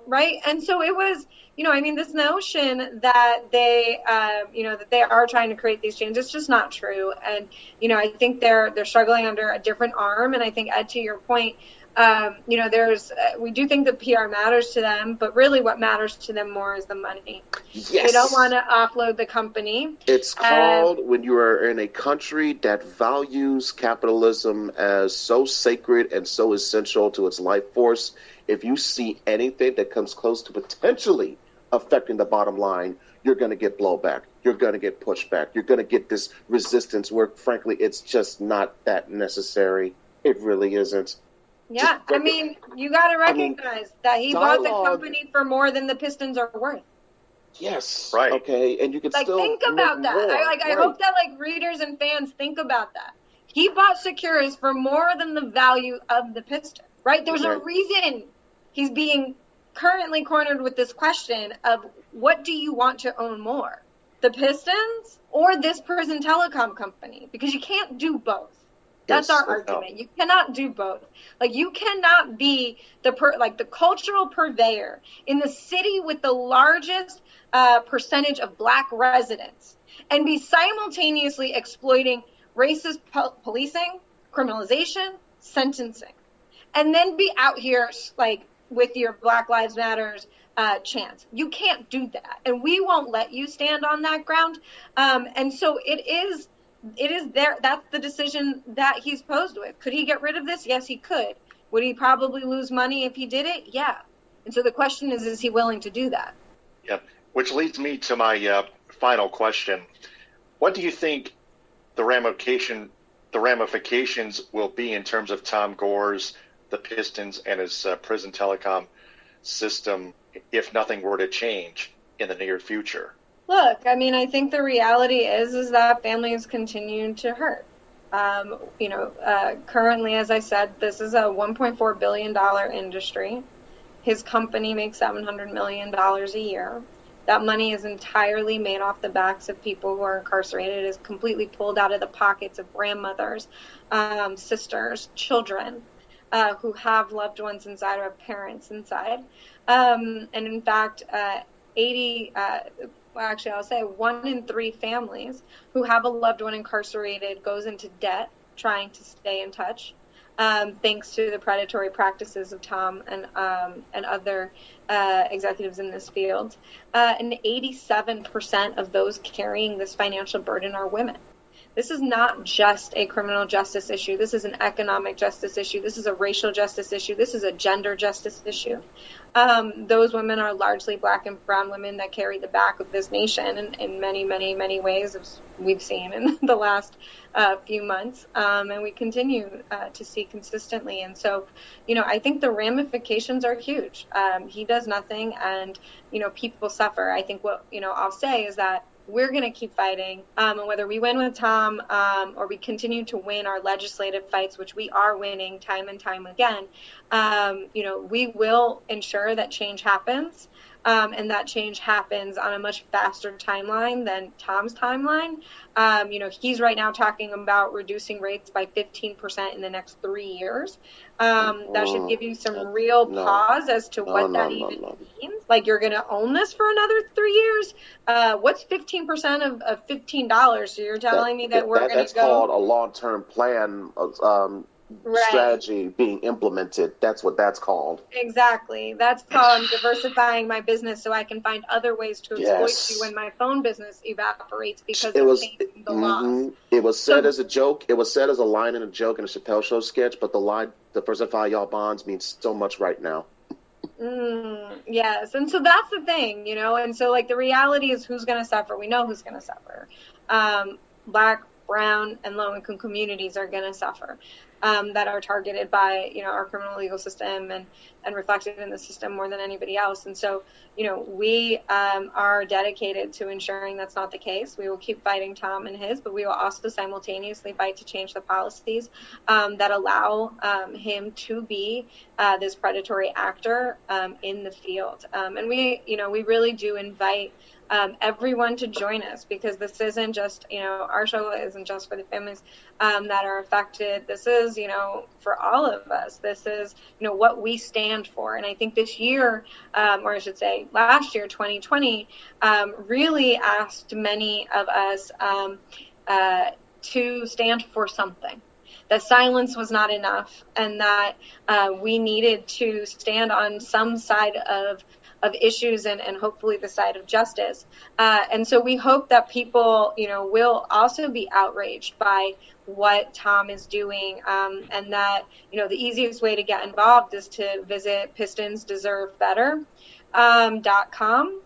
right? And so it was, this notion that they, that they are trying to create these changes, it's just not true. And, I think they're struggling under a different arm. And I think, Ed, to your point, we do think that PR matters to them, but really what matters to them more is the money. Yes. They don't want to offload the company. It's called, when you are in a country that values capitalism as so sacred and so essential to its life force, if you see anything that comes close to potentially affecting the bottom line, you're going to get blowback. You're going to get pushback. You're going to get this resistance where, frankly, it's just not that necessary. It really isn't. Yeah, you got to recognize that he bought the company for more than the Pistons are worth. Yes. Right. Okay, and you can still think about that. I hope that readers and fans think about that. He bought Securus for more than the value of the Pistons. Right? There's a reason he's being currently cornered with this question of what do you want to own more, the Pistons or this prison telecom company? Because you can't do both. That's our argument. You cannot do both. You cannot be the cultural purveyor in the city with the largest percentage of Black residents and be simultaneously exploiting racist policing, criminalization, sentencing, and then be out here with your Black Lives Matters chants. You can't do that, and we won't let you stand on that ground. And so it is there. That's the decision that he's posed with. Could he get rid of this? Yes, he could. Would he probably lose money if he did it? Yeah. And so the question is he willing to do that? Yep. Which leads me to my final question. What do you think the ramifications will be in terms of Tom Gores, the Pistons, and his prison telecom system if nothing were to change in the near future? Look, I think the reality is that families continue to hurt. Currently, as I said, this is a $1.4 billion industry. His company makes $700 million a year. That money is entirely made off the backs of people who are incarcerated. It is completely pulled out of the pockets of grandmothers, sisters, children who have loved ones inside or have parents inside. And in fact, 1 in 3 families who have a loved one incarcerated goes into debt trying to stay in touch, thanks to the predatory practices of Tom and other executives in this field. And 87% of those carrying this financial burden are women. This is not just a criminal justice issue. This is an economic justice issue. This is a racial justice issue. This is a gender justice issue. Those women are largely Black and brown women that carry the back of this nation in many, many, many ways, as we've seen in the last few months, and we continue to see consistently. And so, I think the ramifications are huge. He does nothing, and, people suffer. I think what, I'll say is that we're going to keep fighting. And whether we win with Tom or we continue to win our legislative fights, which we are winning time and time again, we will ensure that change happens. And that change happens on a much faster timeline than Tom's timeline. He's right now talking about reducing rates by 15% in the next 3 years. That should give you some real pause as to what that even means. Like, you're going to own this for another 3 years? What's 15% of $15? So you're telling me that we're going to go... That's called a long-term plan strategy being implemented. That's what that's called. Exactly. That's called diversifying my business so I can find other ways to exploit you when my phone business evaporates because of changing the laws. It was said as a joke. It was said as a line in a joke in a Chappelle Show sketch, but the line, diversify y'all bonds, means so much right now. Yes. And so that's the thing, and so like the reality is who's going to suffer. We know who's going to suffer. Black, brown, and low-income communities are going to suffer. That are targeted by, our criminal legal system and reflected in the system more than anybody else. And so, we are dedicated to ensuring that's not the case. We will keep fighting Tom and his, but we will also simultaneously fight to change the policies that allow him to be this predatory actor in the field. And we really do invite everyone to join us, because this isn't just, our show isn't just for the families that are affected. This is, for all of us. This is, what we stand for. And I think this year, or I should say last year, 2020, really asked many of us to stand for something. That silence was not enough, and that we needed to stand on some side of issues and hopefully the side of justice. And so we hope that people, will also be outraged by what Tom is doing, and that, the easiest way to get involved is to visit PistonsDeserveBetter.com.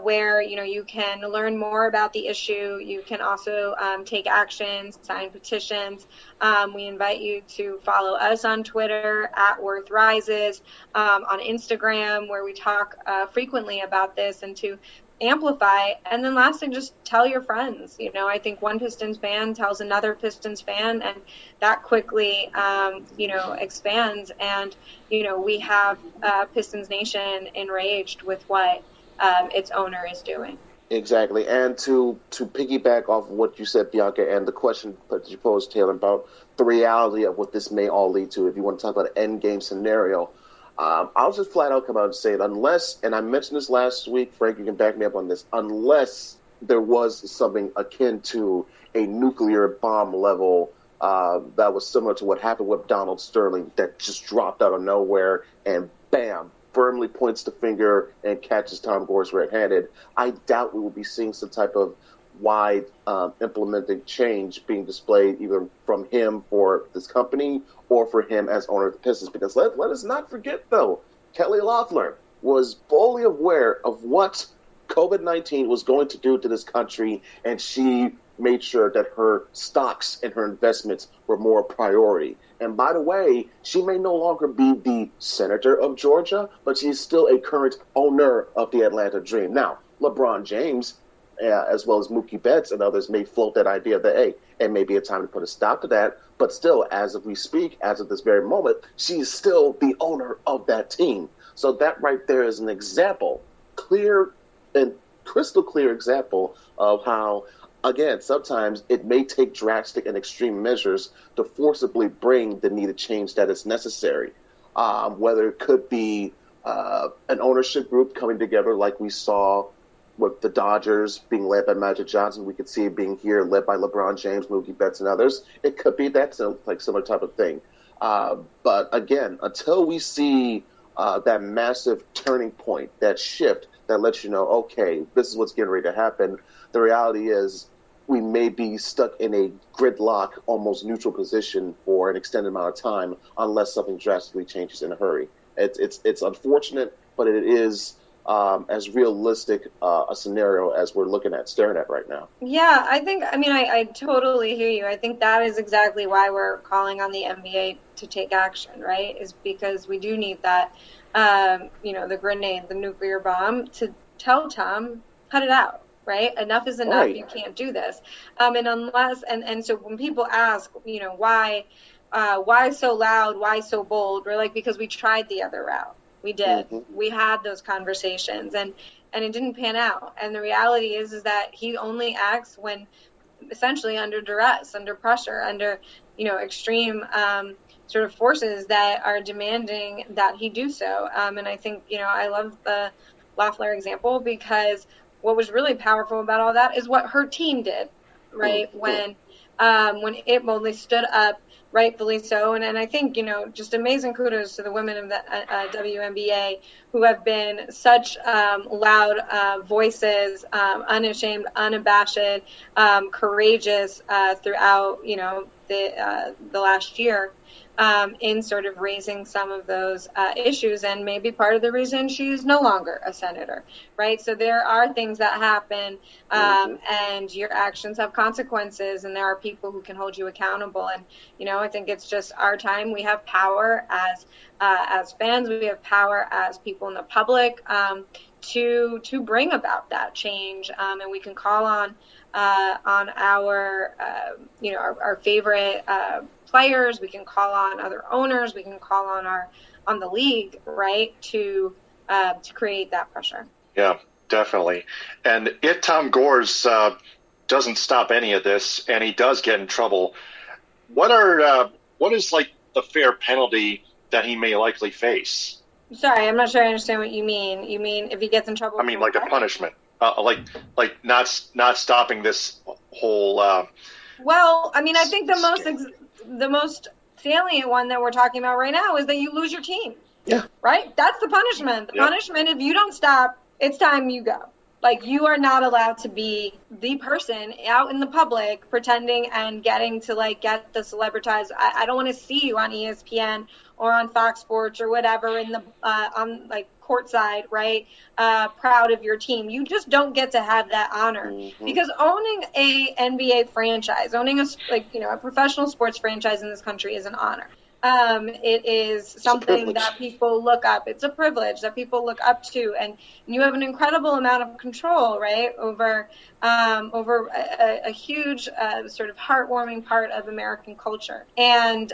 Where, you can learn more about the issue. You can also take action, sign petitions. We invite you to follow us on Twitter @WorthRises, on Instagram, where we talk frequently about this, and to amplify. And then lastly, just tell your friends. I think one Pistons fan tells another Pistons fan, and that quickly, expands. And, we have Pistons Nation enraged with what its owner is doing. Exactly. And to piggyback off what you said, Bianca, and the question that you posed, Taylor, about the reality of what this may all lead to, if you want to talk about an end game scenario, I'll just flat out come out and say it, unless, and I mentioned this last week, Frank, you can back me up on this, unless there was something akin to a nuclear bomb level that was similar to what happened with Donald Sterling, that just dropped out of nowhere and bam, firmly points the finger and catches Tom Gores red-handed, I doubt we will be seeing some type of wide implemented change being displayed either from him for this company or for him as owner of the Pistons. Because let us not forget, though, Kelly Loeffler was fully aware of what COVID-19 was going to do to this country, and she made sure that her stocks and her investments were more a priority. And by the way, she may no longer be the senator of Georgia, but she's still a current owner of the Atlanta Dream. Now, LeBron James, as well as Mookie Betts and others, may float that idea that, hey, it may be a time to put a stop to that. But still, as of we speak, as of this very moment, she's still the owner of that team. So that right there is an example, clear and crystal clear example of how, again, sometimes it may take drastic and extreme measures to forcibly bring the needed change that is necessary. Whether it could be an ownership group coming together like we saw with the Dodgers being led by Magic Johnson. We could see it being here led by LeBron James, Mookie Betts, and others. It could be that similar type of thing. But again, until we see that massive turning point, that shift that lets you know, okay, this is what's getting ready to happen, the reality is we may be stuck in a gridlock, almost neutral position for an extended amount of time unless something drastically changes in a hurry. It's unfortunate, but it is as realistic a scenario as we're staring at right now. Yeah, I totally hear you. I think that is exactly why we're calling on the NBA to take action, right? Is because we do need that, the grenade, the nuclear bomb, to tell Tom, cut it out. right? Enough is enough. Right. You can't do this. And so when people ask, why so loud? Why so bold? We're like, because we tried the other route. We did. Mm-hmm. We had those conversations and it didn't pan out. And the reality is that he only acts when essentially under duress, under pressure, under, extreme sort of forces that are demanding that he do so. And I think, I love the Loeffler example because what was really powerful about all that is what her team did, right? Mm-hmm. When it boldly stood up, rightfully so. And I think, just amazing kudos to the women of the WNBA who have been such loud voices, unashamed, unabashed, courageous throughout, the last year in sort of raising some of those issues, and maybe part of the reason she's no longer a senator, right? So there are things that happen and your actions have consequences, and there are people who can hold you accountable. And, I think it's just our time. We have power as fans. We have power as people in the public to bring about that change. And we can call on our favorite players. We can call on other owners. We can call on the league, right, to create that pressure. Yeah, definitely. And Tom Gores doesn't stop any of this, and he does get in trouble. What is like the fair penalty that he may likely face? Sorry, I'm not sure I understand what you mean. You mean if he gets in trouble? I mean, like a punishment, like not stopping this whole. Well, I mean, I think the most salient one that we're talking about right now is that you lose your team. Yeah. Right? That's the punishment. The punishment, if you don't stop, it's time you go. Like, you are not allowed to be the person out in the public pretending and getting to, get the celebritized. I don't want to see you on ESPN or on Fox Sports or whatever in the on courtside, right? Proud of your team. You just don't get to have that honor because owning a NBA franchise, owning a professional sports franchise in this country is an honor. It is something that people look up. It's a privilege that people look up to, and you have an incredible amount of control, right, over a huge sort of heartwarming part of American culture, and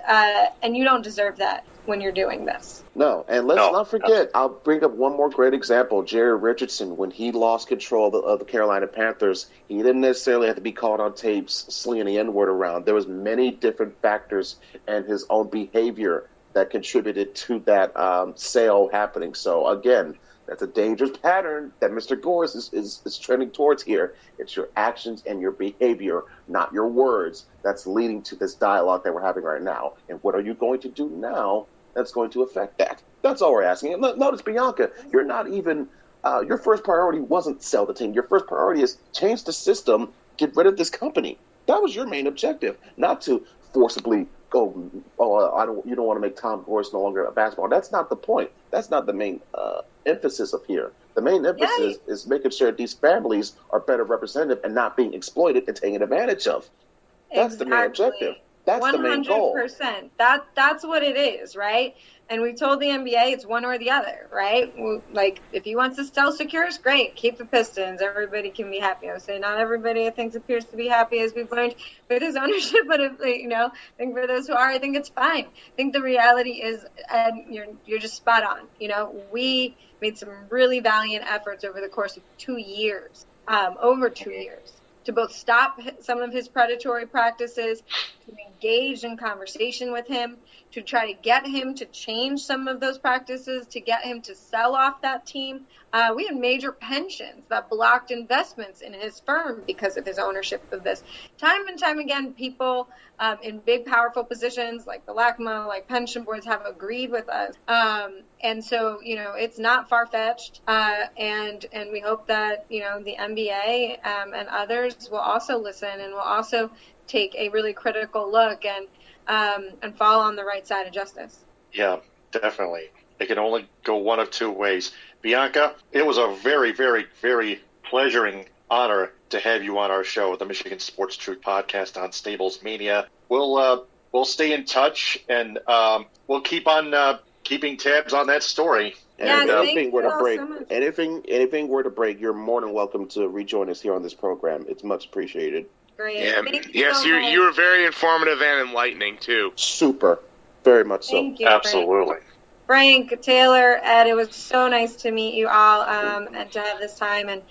you don't deserve that when you're doing this. No, and let's not forget. I'll bring up one more great example. Jerry Richardson, when he lost control of the Carolina Panthers, he didn't necessarily have to be caught on tapes slinging the N-word around. There was many different factors and his own behavior that contributed to that sale happening. So again, that's a dangerous pattern that Mr. Gores is trending towards here. It's your actions and your behavior, not your words, that's leading to this dialogue that we're having right now. And what are you going to do now that's going to affect that? That's all we're asking. And notice, Bianca, you're not even your first priority wasn't sell the team. Your first priority is change the system, get rid of this company. That was your main objective, not to forcibly go, you don't want to make Tom Gores no longer a basketball. That's not the point. That's not the main emphasis of here. The main emphasis is making sure these families are better represented and not being exploited and taken advantage of. That's the main objective. That's 100%. The main goal. 100%. That's what it is, right? And we told the NBA it's one or the other, right? Like, if he wants to sell Secures, great. Keep the Pistons. Everybody can be happy. I would say not everybody, I think, appears to be happy, as we've learned with his ownership. But if I think for those who are, I think it's fine. I think the reality is, and you're just spot on. We made some really valiant efforts over the course of 2 years, over 2 years, to both stop some of his predatory practices, to engage in conversation with him, to try to get him to change some of those practices, to get him to sell off that team. We had major pensions that blocked investments in his firm because of his ownership of this. Time and time again, people in big, powerful positions like the LACMA, like pension boards, have agreed with us. And so, it's not far-fetched. And we hope that, the NBA and others will also listen and will also take a really critical look and fall on the right side of justice. Yeah, definitely. It can only go one of two ways. Bianca, it was a very, very, very pleasuring honor to have you on our show, the Michigan Sports Truth Podcast on Stables Media. We'll stay in touch, and we'll keep on keeping tabs on that story And Yeah, anything were to all break, so much. anything were to break, you're more than welcome to rejoin us here on this program. It's much appreciated. Great. Yeah, Thank yes, so much. you were very informative and enlightening too. Super, very much so. Thank you, Absolutely. Frank, Taylor, Ed, it was so nice to meet you all and to have this time. And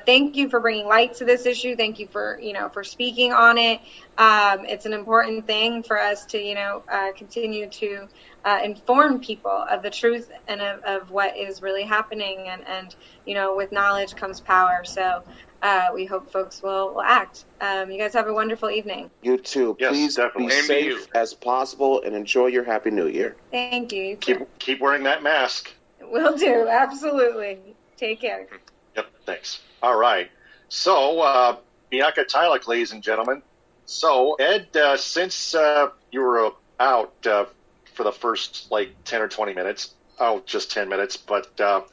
thank you for bringing light to this issue. Thank you for speaking on it. It's an important thing for us to, continue to inform people of the truth and of what is really happening. And with knowledge comes power. So we hope folks will act. You guys have a wonderful evening. You too. Yes, Please definitely. be Same to safe you. as possible and enjoy your Happy New Year. Thank you. You too. Keep wearing that mask. Will do. Absolutely. Take care. Yep, thanks. All right. So, Bianca Tylek, ladies and gentlemen. So, Ed, since you were out for the first, 10 or 20 minutes, just 10 minutes, but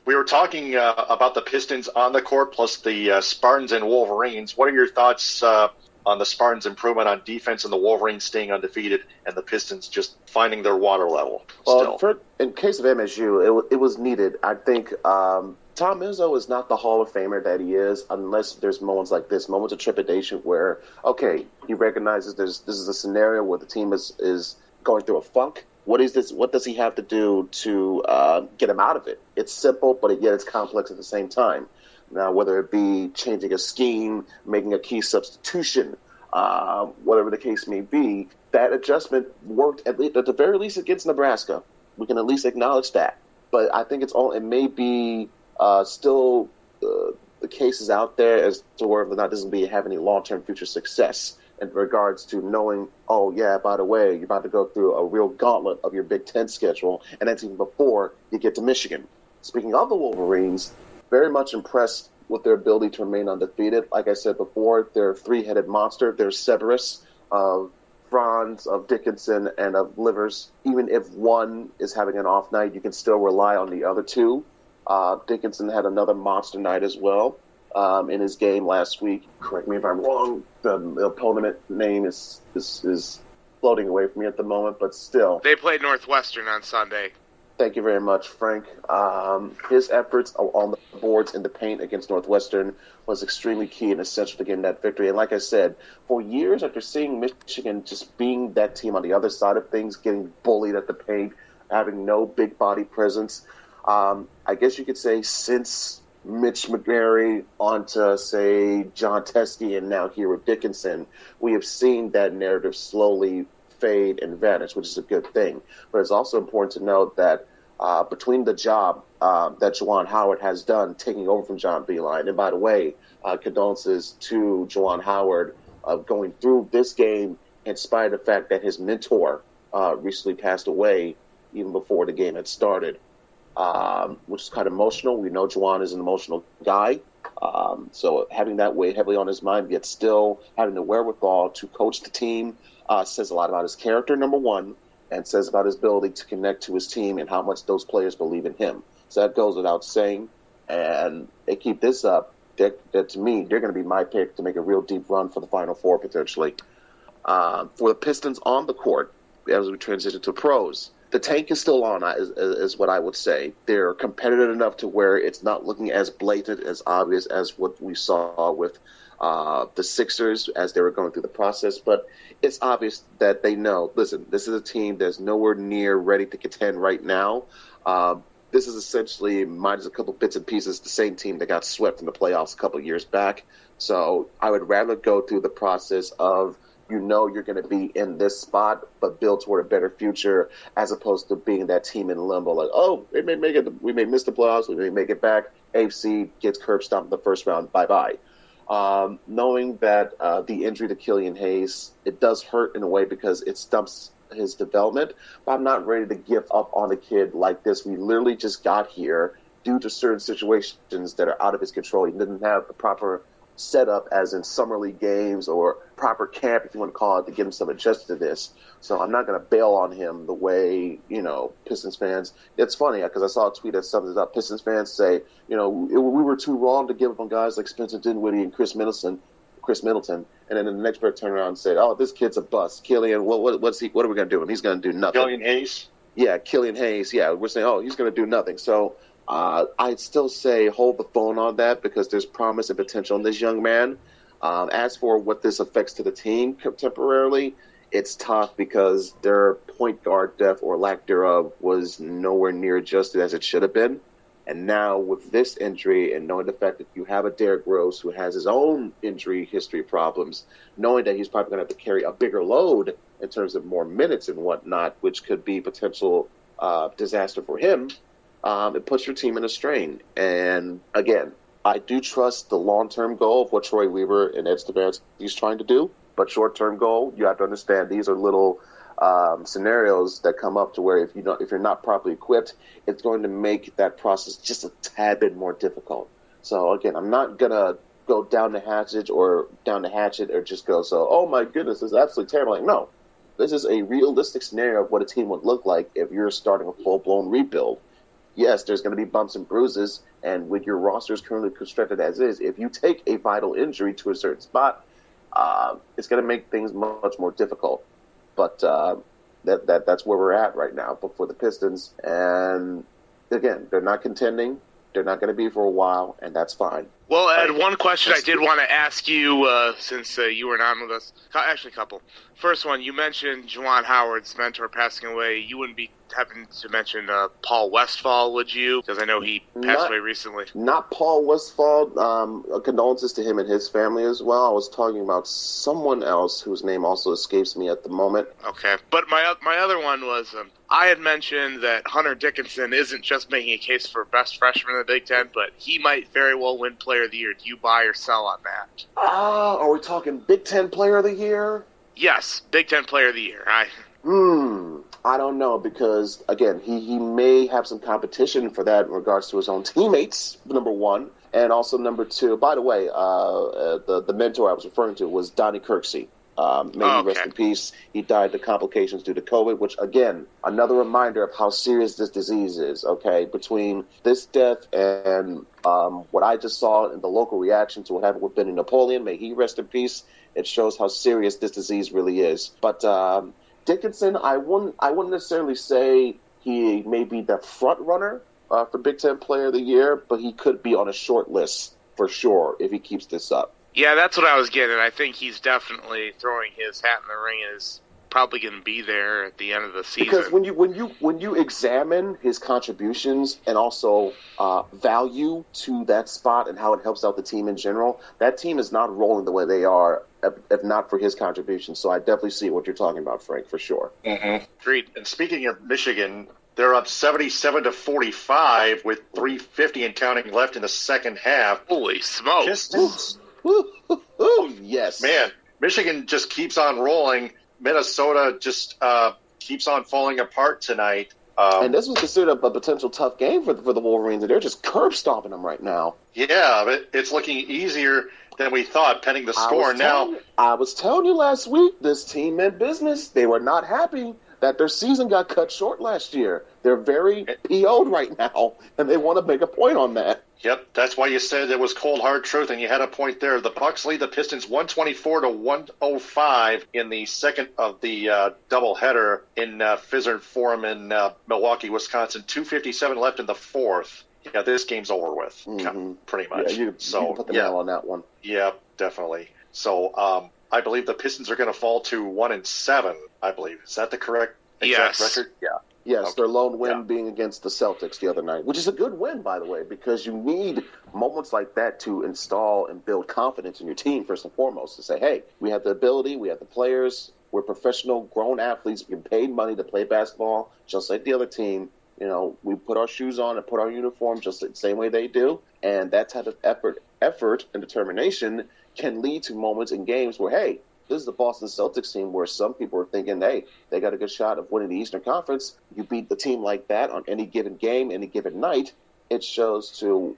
we were talking about the Pistons on the court plus the Spartans and Wolverines. What are your thoughts on the Spartans' improvement on defense and the Wolverines staying undefeated and the Pistons just finding their water level still? Well, in case of MSU, it was needed. I think Tom Izzo is not the Hall of Famer that he is unless there's moments like this, moments of trepidation where, okay, he recognizes this is a scenario where the team is going through a funk. What is this? What does he have to do to get him out of it? It's simple, but yet it's complex at the same time. Now, whether it be changing a scheme, making a key substitution, whatever the case may be, that adjustment worked at the very least against Nebraska. We can at least acknowledge that. But I think it may be still the cases out there as to whether or not this will have any long-term future success in regards to knowing, oh, yeah, by the way, you're about to go through a real gauntlet of your Big Ten schedule, and that's even before you get to Michigan. Speaking of the Wolverines, very much impressed with their ability to remain undefeated. Like I said before, they're a three-headed monster. They're Cerberus of Franz, of Dickinson, and of Livers. Even if one is having an off night, you can still rely on the other two. Dickinson had another monster night as well in his game last week. Correct me if I'm wrong. The opponent name is floating away from me at the moment, but still. They played Northwestern on Sunday. Thank you very much, Frank. His efforts on the boards in the paint against Northwestern was extremely key and essential to getting that victory. And like I said, for years after seeing Michigan just being that team on the other side of things, getting bullied at the paint, having no big body presence, I guess you could say since Mitch McGarry onto, say, John Teskey and now here with Dickinson, we have seen that narrative slowly fade and vanish, which is a good thing. But it's also important to note that between the job that Juwan Howard has done taking over from John Beilein, and by the way, condolences to Juwan Howard going through this game in spite of the fact that his mentor recently passed away even before the game had started, which is kind of emotional. We know Juwan is an emotional guy. So having that weigh heavily on his mind, yet still having the wherewithal to coach the team, says a lot about his character, number one, and says about his ability to connect to his team and how much those players believe in him. So that goes without saying. And they keep this up, that to me, they're going to be my pick to make a real deep run for the Final Four, potentially. For the Pistons on the court, as we transition to pros, the tank is still on, is what I would say. They're competitive enough to where it's not looking as blatant, as obvious as what we saw with the Sixers as they were going through the process. But it's obvious that they know, listen, this is a team that's nowhere near ready to contend right now. This is essentially, minus a couple bits and pieces, the same team that got swept in the playoffs a couple of years back. So I would rather go through the process of, you're going to be in this spot, but build toward a better future, as opposed to being that team in limbo. Like, oh, we may miss the playoffs, we may make it back. AFC gets curb stomped in the first round. Bye-bye. Knowing that the injury to Killian Hayes, it does hurt in a way because it stumps his development, but I'm not ready to give up on a kid like this. We literally just got here due to certain situations that are out of his control. He didn't have the proper setup, as in summer league games or proper camp, if you want to call it, to get himself adjusted to this. So I'm not going to bail on him the way, Pistons fans. It's funny because I saw a tweet that sums it up. Pistons fans say, we were too wrong to give up on guys like Spencer Dinwiddie and Chris Middleton. And then the next bird turned around and said, oh, this kid's a bust. Killian, what are we going to do? And he's going to do nothing. Killian Hayes? Yeah, Killian Hayes. Yeah, we're saying, oh, he's going to do nothing. So I'd still say hold the phone on that because there's promise and potential in this young man. As for what this affects to the team temporarily, it's tough because their point guard depth or lack thereof was nowhere near adjusted as it should have been. And now with this injury and knowing the fact that you have a Derrick Rose who has his own injury history problems, knowing that he's probably going to have to carry a bigger load in terms of more minutes and whatnot, which could be potential disaster for him, it puts your team in a strain. And again, I do trust the long-term goal of what Troy Weaver and Ed Stefanski's trying to do. But short-term goal, you have to understand these are little scenarios that come up to where if you're not properly equipped, it's going to make that process just a tad bit more difficult. So again, I'm not gonna go down the hatchet or just go oh my goodness, this is absolutely terrible. Like, no, this is a realistic scenario of what a team would look like if you're starting a full-blown rebuild. Yes, there's going to be bumps and bruises, and with your rosters currently constructed as is, if you take a vital injury to a certain spot, it's going to make things much more difficult. But that's where we're at right now. But for the Pistons, and again, they're not contending. They're not going to be for a while, and that's fine. Well, Ed, one question I did want to ask you since you were on with us. Actually, a couple. First one, you mentioned Juwan Howard's mentor passing away. You wouldn't be having to mention Paul Westphal, would you? Because I know he passed away recently. Not Paul Westphal. Condolences to him and his family as well. I was talking about someone else whose name also escapes me at the moment. Okay. But my other one was I had mentioned that Hunter Dickinson isn't just making a case for best freshman in the Big Ten, but he might very well win Player of the Year. Do you buy or sell on that? Are we talking Big Ten Player of the Year? Yes, Big Ten Player of the Year. I don't know because, again, he may have some competition for that in regards to his own teammates, number one. And also, number two, by the way, the mentor I was referring to was Donnie Kirksey. May he rest in peace. He died to complications due to COVID, which, again, another reminder of how serious this disease is, okay? Between this death and what I just saw in the local reaction to what happened with Benny Napoleon, may he rest in peace, it shows how serious this disease really is. But Dickinson, I wouldn't necessarily say he may be the front runner for Big Ten Player of the Year, but he could be on a short list for sure if he keeps this up. Yeah, that's what I was getting. I think he's definitely throwing his hat in the ring and is probably going to be there at the end of the season. Because when you examine his contributions and also value to that spot and how it helps out the team in general, that team is not rolling the way they are if not for his contributions. So I definitely see what you're talking about, Frank, for sure. Mm-hmm. Agreed. And speaking of Michigan, they're up 77-45 with 3:50 and counting left in the second half. Holy smokes. Pistons. Yes. Man, Michigan just keeps on rolling. Minnesota just keeps on falling apart tonight. And this was considered a potential tough game for the Wolverines, and they're just curb stomping them right now. Yeah, but it's looking easier than we thought, pending the score. I was telling you last week, this team meant business. They were not happy that their season got cut short last year. They're very PO'd right now, and they want to make a point on that. Yep, that's why you said it was cold, hard truth, and you had a point there. The Bucks lead the Pistons 124-105 in the second of the doubleheader in Fiserv Forum in Milwaukee, Wisconsin. 2:57 left in the fourth. Yeah, this game's over with, pretty much. Yeah, you can put the nail on that one. Yeah, definitely. So I believe the Pistons are going to fall to 1-7, I believe. Is that the correct exact record? Yeah. Yes, Okay. their lone win being against the Celtics the other night, which is a good win, by the way, because you need moments like that to install and build confidence in your team, first and foremost, to say, hey, we have the ability, we have the players, we're professional, grown athletes, we get paid money to play basketball, just like the other team. You know, we put our shoes on and put our uniform just the same way they do, and that type of effort and determination can lead to moments in games where, hey, this is the Boston Celtics team where some people are thinking, hey, they got a good shot of winning the Eastern Conference. You beat the team like that on any given game, any given night, it shows to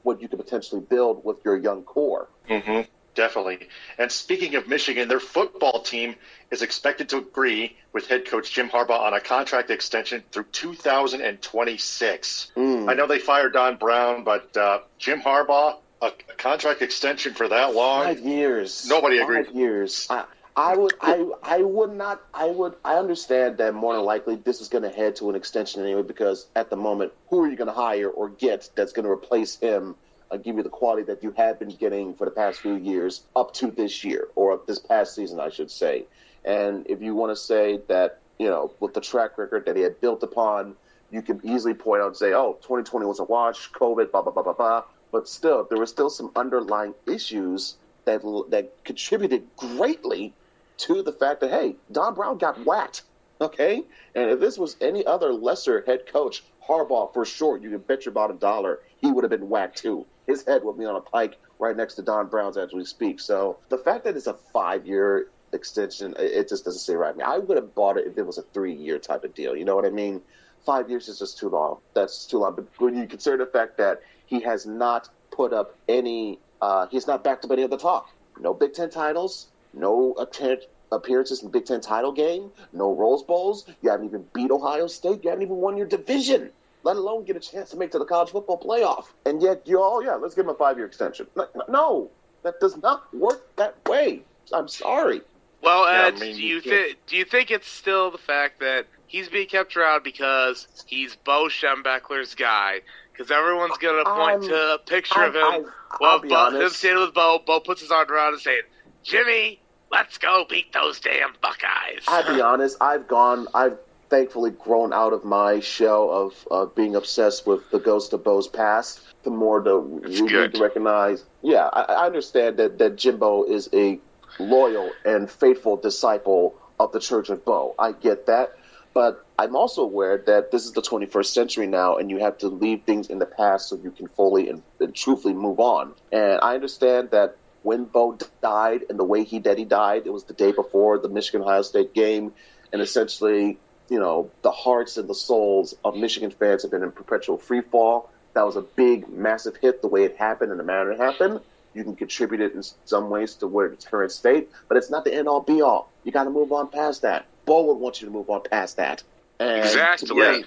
what you could potentially build with your young core. Mm-hmm. Definitely. And speaking of Michigan, their football team is expected to agree with head coach Jim Harbaugh on a contract extension through 2026. I know they fired Don Brown, but Jim Harbaugh, a contract extension for that long? 5 years. Nobody agreed. 5 years. I understand that more than likely this is going to head to an extension anyway, because at the moment, who are you going to hire or get that's going to replace him and give you the quality that you have been getting for the past few years up to this year, or this past season, I should say. And if you want to say that, with the track record that he had built upon, you can easily point out and say, 2020 was a wash, COVID, blah, blah, blah, blah, blah. But still, there were still some underlying issues that contributed greatly to the fact that, hey, Don Brown got whacked, okay? And if this was any other lesser head coach, Harbaugh, for sure, you can bet your bottom dollar he would have been whacked too. His head would be on a pike right next to Don Brown's as we speak. So the fact that it's a 5-year extension, it just doesn't sit right with me. I would have bought it if it was a 3-year type of deal. You know what I mean? 5 years is just too long. That's too long. But when you consider the fact that he has not put up any he's not backed up any of the talk. No Big Ten titles, no appearances in the Big Ten title game, no Rose Bowls. You haven't even beat Ohio State. You haven't even won your division, let alone get a chance to make to the college football playoff. And yet let's give him a 5-year extension. No, that does not work that way. I'm sorry. Well, Ed, do you think it's still the fact that he's being kept around because he's Bo Schembechler's guy? Because everyone's going to point to a picture of him. Him standing with Bo. Bo puts his arm around and saying, "Jimmy, let's go beat those damn Buckeyes." I'll be honest. I've thankfully grown out of my shell of being obsessed with the ghost of Bo's past. The more to recognize. Yeah, I understand that Jimbo is a loyal and faithful disciple of the Church of Bo. I get that. But I'm also aware that this is the 21st century now, and you have to leave things in the past so you can fully and truthfully move on. And I understand that when Bo died and the way he died, it was the day before the Michigan-Ohio State game, and essentially, the hearts and the souls of Michigan fans have been in perpetual free fall. That was a big, massive hit the way it happened and the manner it happened. You can contribute it in some ways to where its current state, but it's not the end-all, be-all. You got to move on past that. Bo would want you to move on past that. And exactly.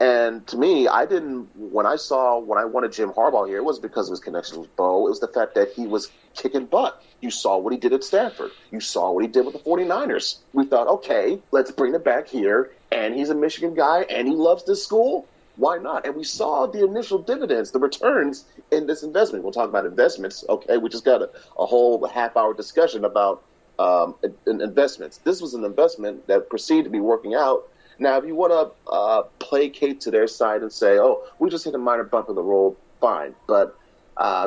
And to me, when I wanted Jim Harbaugh here, it wasn't because of his connections with Bo. It was the fact that he was kicking butt. You saw what he did at Stanford. You saw what he did with the 49ers. We thought, okay, let's bring it back here. And he's a Michigan guy, and he loves this school. Why not? And we saw the initial dividends, the returns in this investment. We'll talk about investments. Okay, we just got a whole half-hour discussion about investments. This was an investment that proceeded to be working out. Now, if you want to placate to their side and say, we just hit a minor bump in the road, fine. But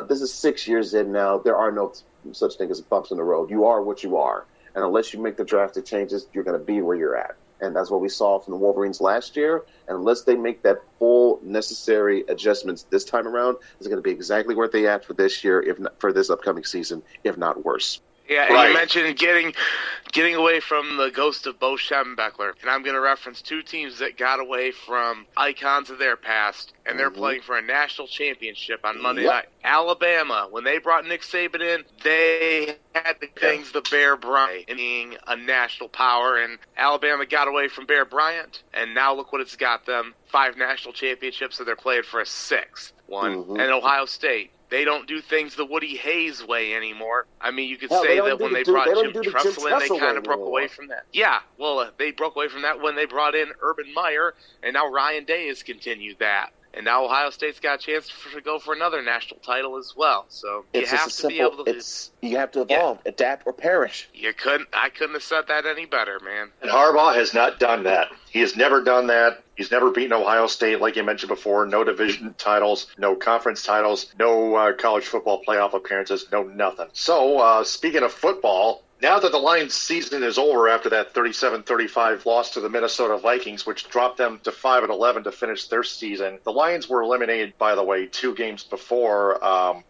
this is 6 years in now. There are no such thing as bumps in the road. You are what you are. And unless you make the drastic changes, you're going to be where you're at. And that's what we saw from the Wolverines last year. And unless they make that full necessary adjustments this time around, it's going to be exactly where they at for this year, if not for this upcoming season, if not worse. Yeah, and you mentioned getting away from the ghost of Bo Schembechler. And I'm going to reference two teams that got away from icons of their past, and they're playing for a national championship on Monday night. Alabama, when they brought Nick Saban in, they had the things the Bear Bryant being a national power, and Alabama got away from Bear Bryant, and now look what it's got them. 5 national championships, so they're playing for a 6th one. And Ohio State, they don't do things the Woody Hayes way anymore. I mean, you could say that when they brought Jim Tressel in, they kind of broke away from that. Yeah, well, they broke away from that when they brought in Urban Meyer, and now Ryan Day has continued that. And now Ohio State's got a chance to go for another national title as well. So you have to be able to. You have to evolve, adapt, or perish. I couldn't have said that any better, man. And Harbaugh has not done that. He has never done that. He's never beaten Ohio State, like you mentioned before. No division titles, no conference titles, no college football playoff appearances, no nothing. So speaking of football, now that the Lions' season is over after that 37-35 loss to the Minnesota Vikings, which dropped them to 5-11 to finish their season, the Lions were eliminated, by the way, 2 games before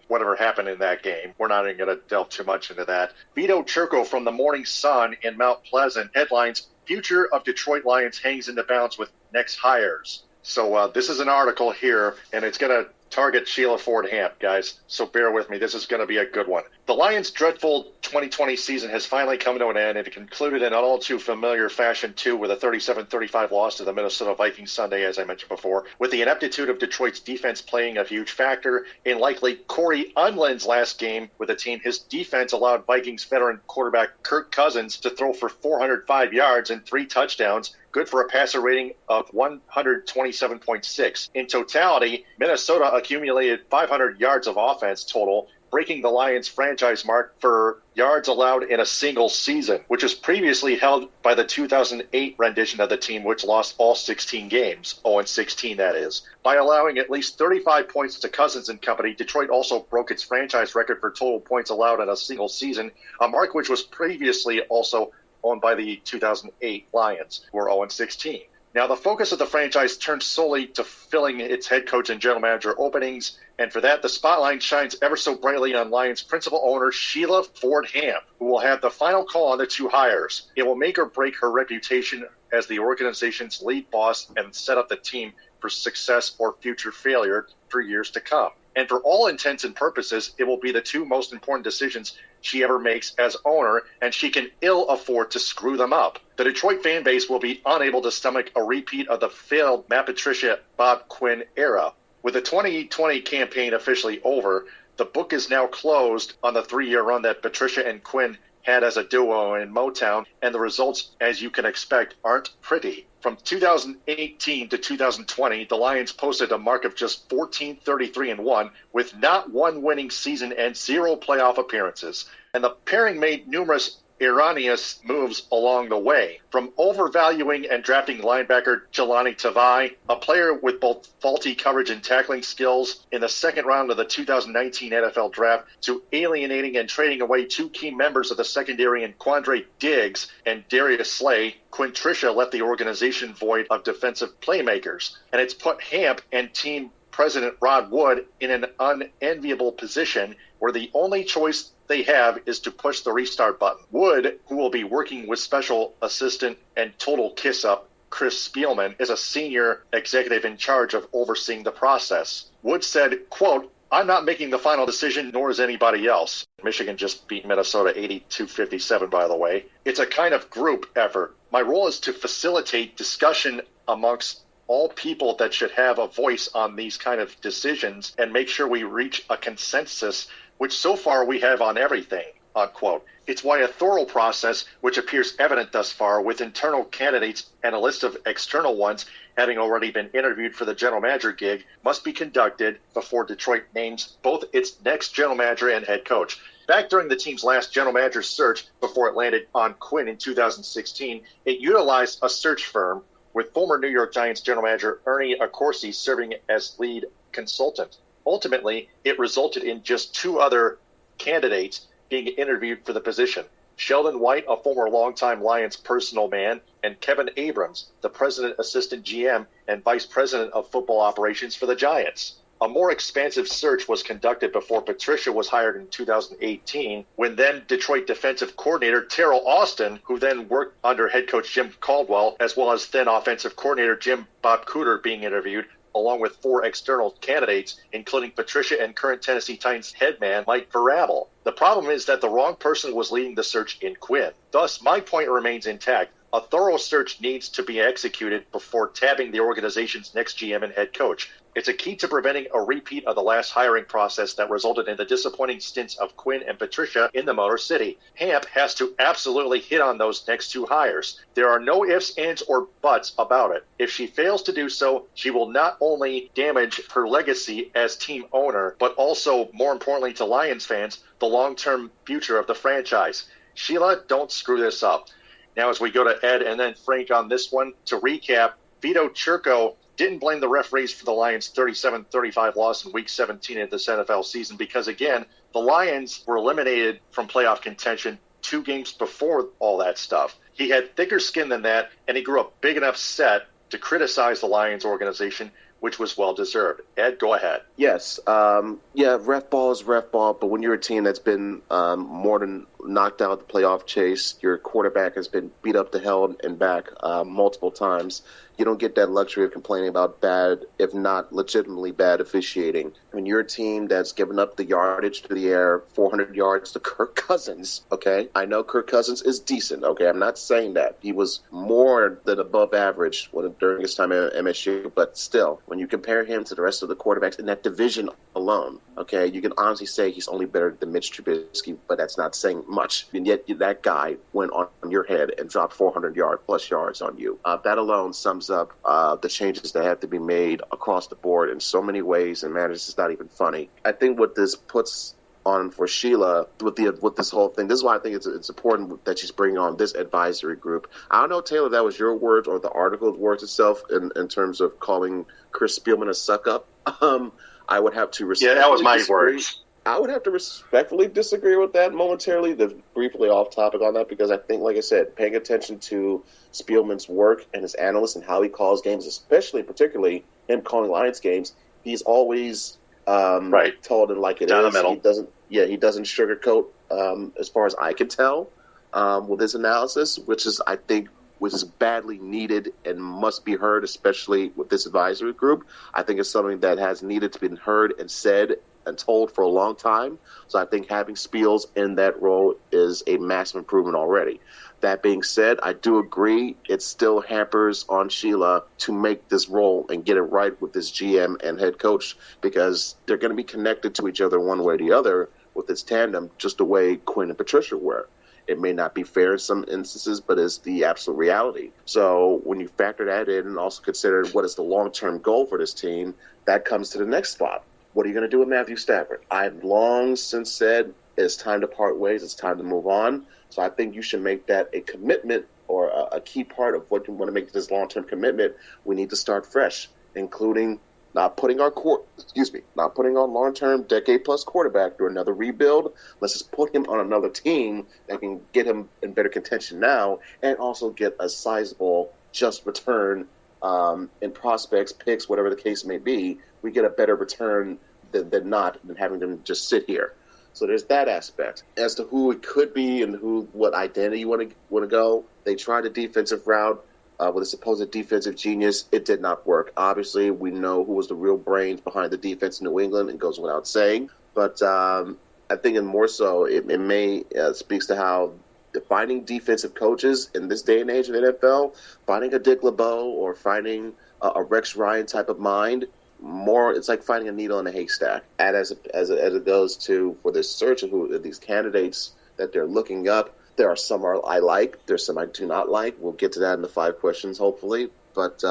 whatever happened in that game. We're not even going to delve too much into that. Vito Churko from the Morning Sun in Mount Pleasant headlines, "Future of Detroit Lions hangs in the balance with next hires." So this is an article here, and it's going to target Sheila Ford Hamp, guys, so bear with me. This is going to be a good one. The Lions' dreadful 2020 season has finally come to an end, and it concluded in an all-too-familiar fashion, too, with a 37-35 loss to the Minnesota Viking Sunday, as I mentioned before, with the ineptitude of Detroit's defense playing a huge factor. In likely Corey Unland's last game with the team, his defense allowed Vikings veteran quarterback Kirk Cousins to throw for 405 yards and 3 touchdowns, good for a passer rating of 127.6. In totality, Minnesota accumulated 500 yards of offense total, breaking the Lions' franchise mark for yards allowed in a single season, which was previously held by the 2008 rendition of the team, which lost all 16 games, 0-16 that is. By allowing at least 35 points to Cousins and company, Detroit also broke its franchise record for total points allowed in a single season, a mark which was previously also owned by the 2008 Lions, who were 0-16. Now, the focus of the franchise turned solely to filling its head coach and general manager openings, and for that, the spotlight shines ever so brightly on Lions principal owner Sheila Ford Hamp, who will have the final call on the 2 hires. It will make or break her reputation as the organization's lead boss and set up the team for success or future failure for years to come. And for all intents and purposes, it will be the 2 most important decisions she ever makes as owner, and she can ill afford to screw them up. The Detroit fan base will be unable to stomach a repeat of the failed Matt Patricia, Bob Quinn era. With the 2020 campaign officially over, the book is now closed on the 3-year run that Patricia and Quinn had as a duo in Motown, and the results, as you can expect, aren't pretty. From 2018 to 2020, the Lions posted a mark of just 14-33-1, with not one winning season and 0 playoff appearances. And the pairing made numerous erroneous moves along the way, from overvaluing and drafting linebacker Jelani Tavai, a player with both faulty coverage and tackling skills, in the second round of the 2019 NFL Draft, to alienating and trading away 2 key members of the secondary in Quandre Diggs and Darius Slay. Quintricia left the organization void of defensive playmakers, and it's put Hamp and team president Rod Wood in an unenviable position where the only choice they have is to push the restart button. Wood, who will be working with special assistant and total kiss-up Chris Spielman, is a senior executive in charge of overseeing the process. Wood said, quote, "I'm not making the final decision, nor is anybody else." Michigan just beat Minnesota 82-57, by the way. "It's a kind of group effort. My role is to facilitate discussion amongst all people that should have a voice on these kind of decisions and make sure we reach a consensus, which so far we have on everything," unquote. It's why a thorough process, which appears evident thus far, with internal candidates and a list of external ones having already been interviewed for the general manager gig, must be conducted before Detroit names both its next general manager and head coach. Back during the team's last general manager search, before it landed on Quinn in 2016, it utilized a search firm, with former New York Giants general manager Ernie Accorsi serving as lead consultant. Ultimately, it resulted in just 2 other candidates being interviewed for the position: Sheldon White, a former longtime Lions personal man, and Kevin Abrams, the president, assistant GM, and vice president of football operations for the Giants. A more expansive search was conducted before Patricia was hired in 2018, when then Detroit defensive coordinator Terrell Austin, who then worked under head coach Jim Caldwell, as well as then offensive coordinator Bob Cooter, being interviewed, along with 4 external candidates, including Patricia and current Tennessee Titans head man Mike Vrabel. The problem is that the wrong person was leading the search in Quinn. Thus, my point remains intact. A thorough search needs to be executed before tabbing the organization's next GM and head coach. It's a key to preventing a repeat of the last hiring process that resulted in the disappointing stints of Quinn and Patricia in the Motor City. Hamp has to absolutely hit on those next 2 hires. There are no ifs, ands, or buts about it. If she fails to do so, she will not only damage her legacy as team owner, but also, more importantly to Lions fans, the long-term future of the franchise. Sheila, don't screw this up. Now, as we go to Ed and then Frank on this one, to recap, Vito Churko didn't blame the referees for the Lions' 37-35 loss in Week 17 of this NFL season because, again, the Lions were eliminated from playoff contention 2 games before all that stuff. He had thicker skin than that, and he grew a big enough set to criticize the Lions organization, which was well-deserved. Ed, go ahead. Yes. Ref ball is ref ball, but when you're a team that's been more than knocked out the playoff chase. Your quarterback has been beat up to hell and back multiple times. You don't get that luxury of complaining about bad, if not legitimately bad, officiating. When you're a team that's given up the yardage to the air, 400 yards to Kirk Cousins, okay? I know Kirk Cousins is decent, okay? I'm not saying that. He was more than above average during his time at MSU, but still, when you compare him to the rest of the quarterbacks in that division alone, okay, you can honestly say he's only better than Mitch Trubisky, but that's not saying much. And yet that guy went on your head and dropped 400 plus yards on you. That alone sums up the changes that have to be made across the board in so many ways, and man, it's just not even funny. I think what this puts on for Sheila with this whole thing, this is why I think it's important that she's bringing on this advisory group. I don't know, Taylor, that was your words or the article's words itself in terms of calling Chris Spielman a suck-up. I would have to respectfully that was my disagree. words. I would have to respectfully disagree with that momentarily, briefly off topic on that, because I think, like I said, paying attention to Spielman's work and his analysts and how he calls games, particularly him calling Lions games, he's always told it like it down is. the middle. He doesn't sugarcoat, as far as I can tell, with his analysis, which is badly needed and must be heard, especially with this advisory group. I think it's something that has needed to be heard and said and told for a long time. So I think having Spiels in that role is a massive improvement already. That being said, I do agree it still hampers on Sheila to make this role and get it right with this GM and head coach, because they're going to be connected to each other one way or the other with this tandem, just the way Quinn and Patricia were. It may not be fair in some instances, but it's the absolute reality. So when you factor that in and also consider what is the long-term goal for this team, that comes to the next spot. What are you going to do with Matthew Stafford? I've long since said it's time to part ways. It's time to move on. So I think you should make that a commitment or a key part of what you want to make this long-term commitment. We need to start fresh, including not putting our long-term decade-plus quarterback through another rebuild. Let's just put him on another team that can get him in better contention now and also get a sizable just return in prospects, picks, whatever the case may be. We get a better return than having them just sit here. So there's that aspect. As to who it could be and what identity you want to go, they tried a defensive route with a supposed defensive genius. It did not work. Obviously, we know who was the real brains behind the defense in New England. It goes without saying. But I think more so, it may speaks to how finding defensive coaches in this day and age of the NFL, finding a Dick LeBeau or finding a Rex Ryan type of mind, it's like finding a needle in a haystack. And as it goes to for this search of who these candidates that they're looking up, there are some I like, there's some I do not like. We'll get to that in the 5 questions, hopefully. But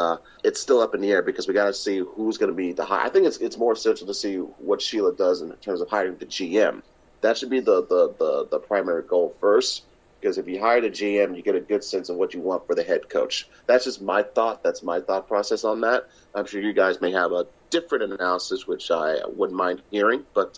it's still up in the air because we got to see who's going to be the high. I think it's more essential to see what Sheila does in terms of hiring the GM. That should be the primary goal first. Because if you hire the GM, you get a good sense of what you want for the head coach. That's just my thought. That's my thought process on that. I'm sure you guys may have a different analysis, which I wouldn't mind hearing, but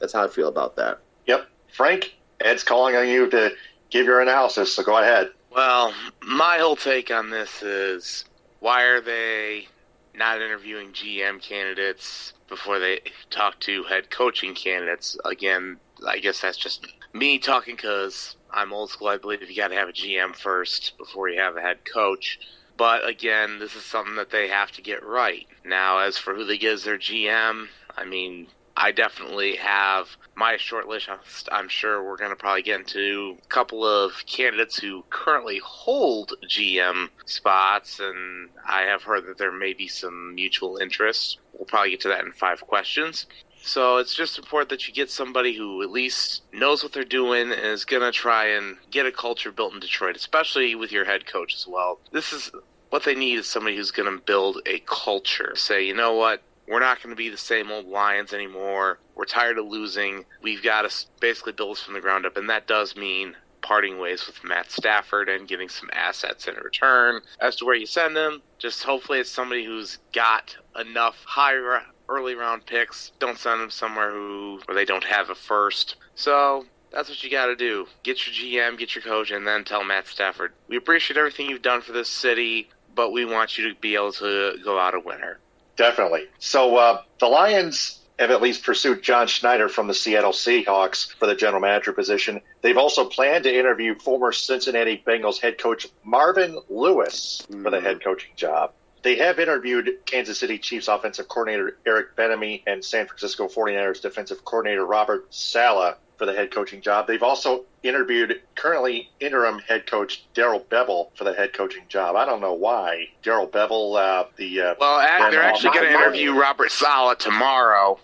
that's how I feel about that. Yep. Frank, Ed's calling on you to give your analysis, so go ahead. Well, my whole take on this is, why are they not interviewing GM candidates before they talk to head coaching candidates? Again, I guess that's just me talking because I'm old school. I believe you got to have a GM first before you have a head coach. But again, this is something that they have to get right. Now, as for who they get as their GM, I mean, I definitely have my short list. I'm sure we're going to probably get into a couple of candidates who currently hold GM spots, and I have heard that there may be some mutual interest. We'll probably get to that in 5 questions. So it's just important that you get somebody who at least knows what they're doing and is going to try and get a culture built in Detroit, especially with your head coach as well. This is what they need, is somebody who's going to build a culture. Say, you know what? We're not going to be the same old Lions anymore. We're tired of losing. We've got to basically build this from the ground up, and that does mean parting ways with Matt Stafford and getting some assets in return. As to where you send him, just hopefully it's somebody who's got enough higher early round picks. Don't send them somewhere where they don't have a first. So that's what you got to do. Get your GM, get your coach, and then tell Matt Stafford, we appreciate everything you've done for this city, but we want you to be able to go out a winner. Definitely. So the Lions have at least pursued John Schneider from the Seattle Seahawks for the general manager position. They've also planned to interview former Cincinnati Bengals head coach Marvin Lewis for the head coaching job. They have interviewed Kansas City Chiefs offensive coordinator Eric Bieniemy and San Francisco 49ers defensive coordinator Robert Saleh for the head coaching job. They've also interviewed currently interim head coach Darrell Bevell for the head coaching job. I don't know why. Darrell Bevell, they're actually going to interview Robert Saleh tomorrow.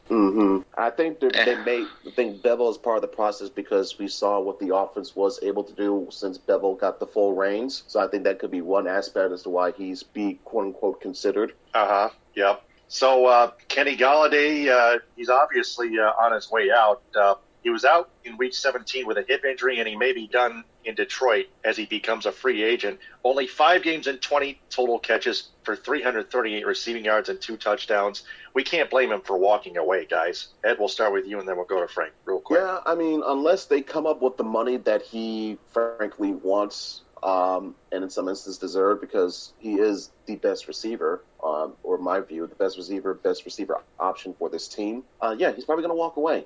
I think they think Bevell is part of the process because we saw what the offense was able to do since Bevell got the full reins. So I think that could be one aspect as to why he's quote unquote considered. Yep. So Kenny Golladay, he's obviously on his way out. He was out in Week 17 with a hip injury, and he may be done in Detroit as he becomes a free agent. Only 5 games and 20 total catches for 338 receiving yards and 2 touchdowns. We can't blame him for walking away, guys. Ed, we'll start with you, and then we'll go to Frank real quick. Yeah, I mean, unless they come up with the money that he frankly wants, and in some instances deserved, because he is the best receiver, or in my view, the best receiver option for this team. He's probably going to walk away.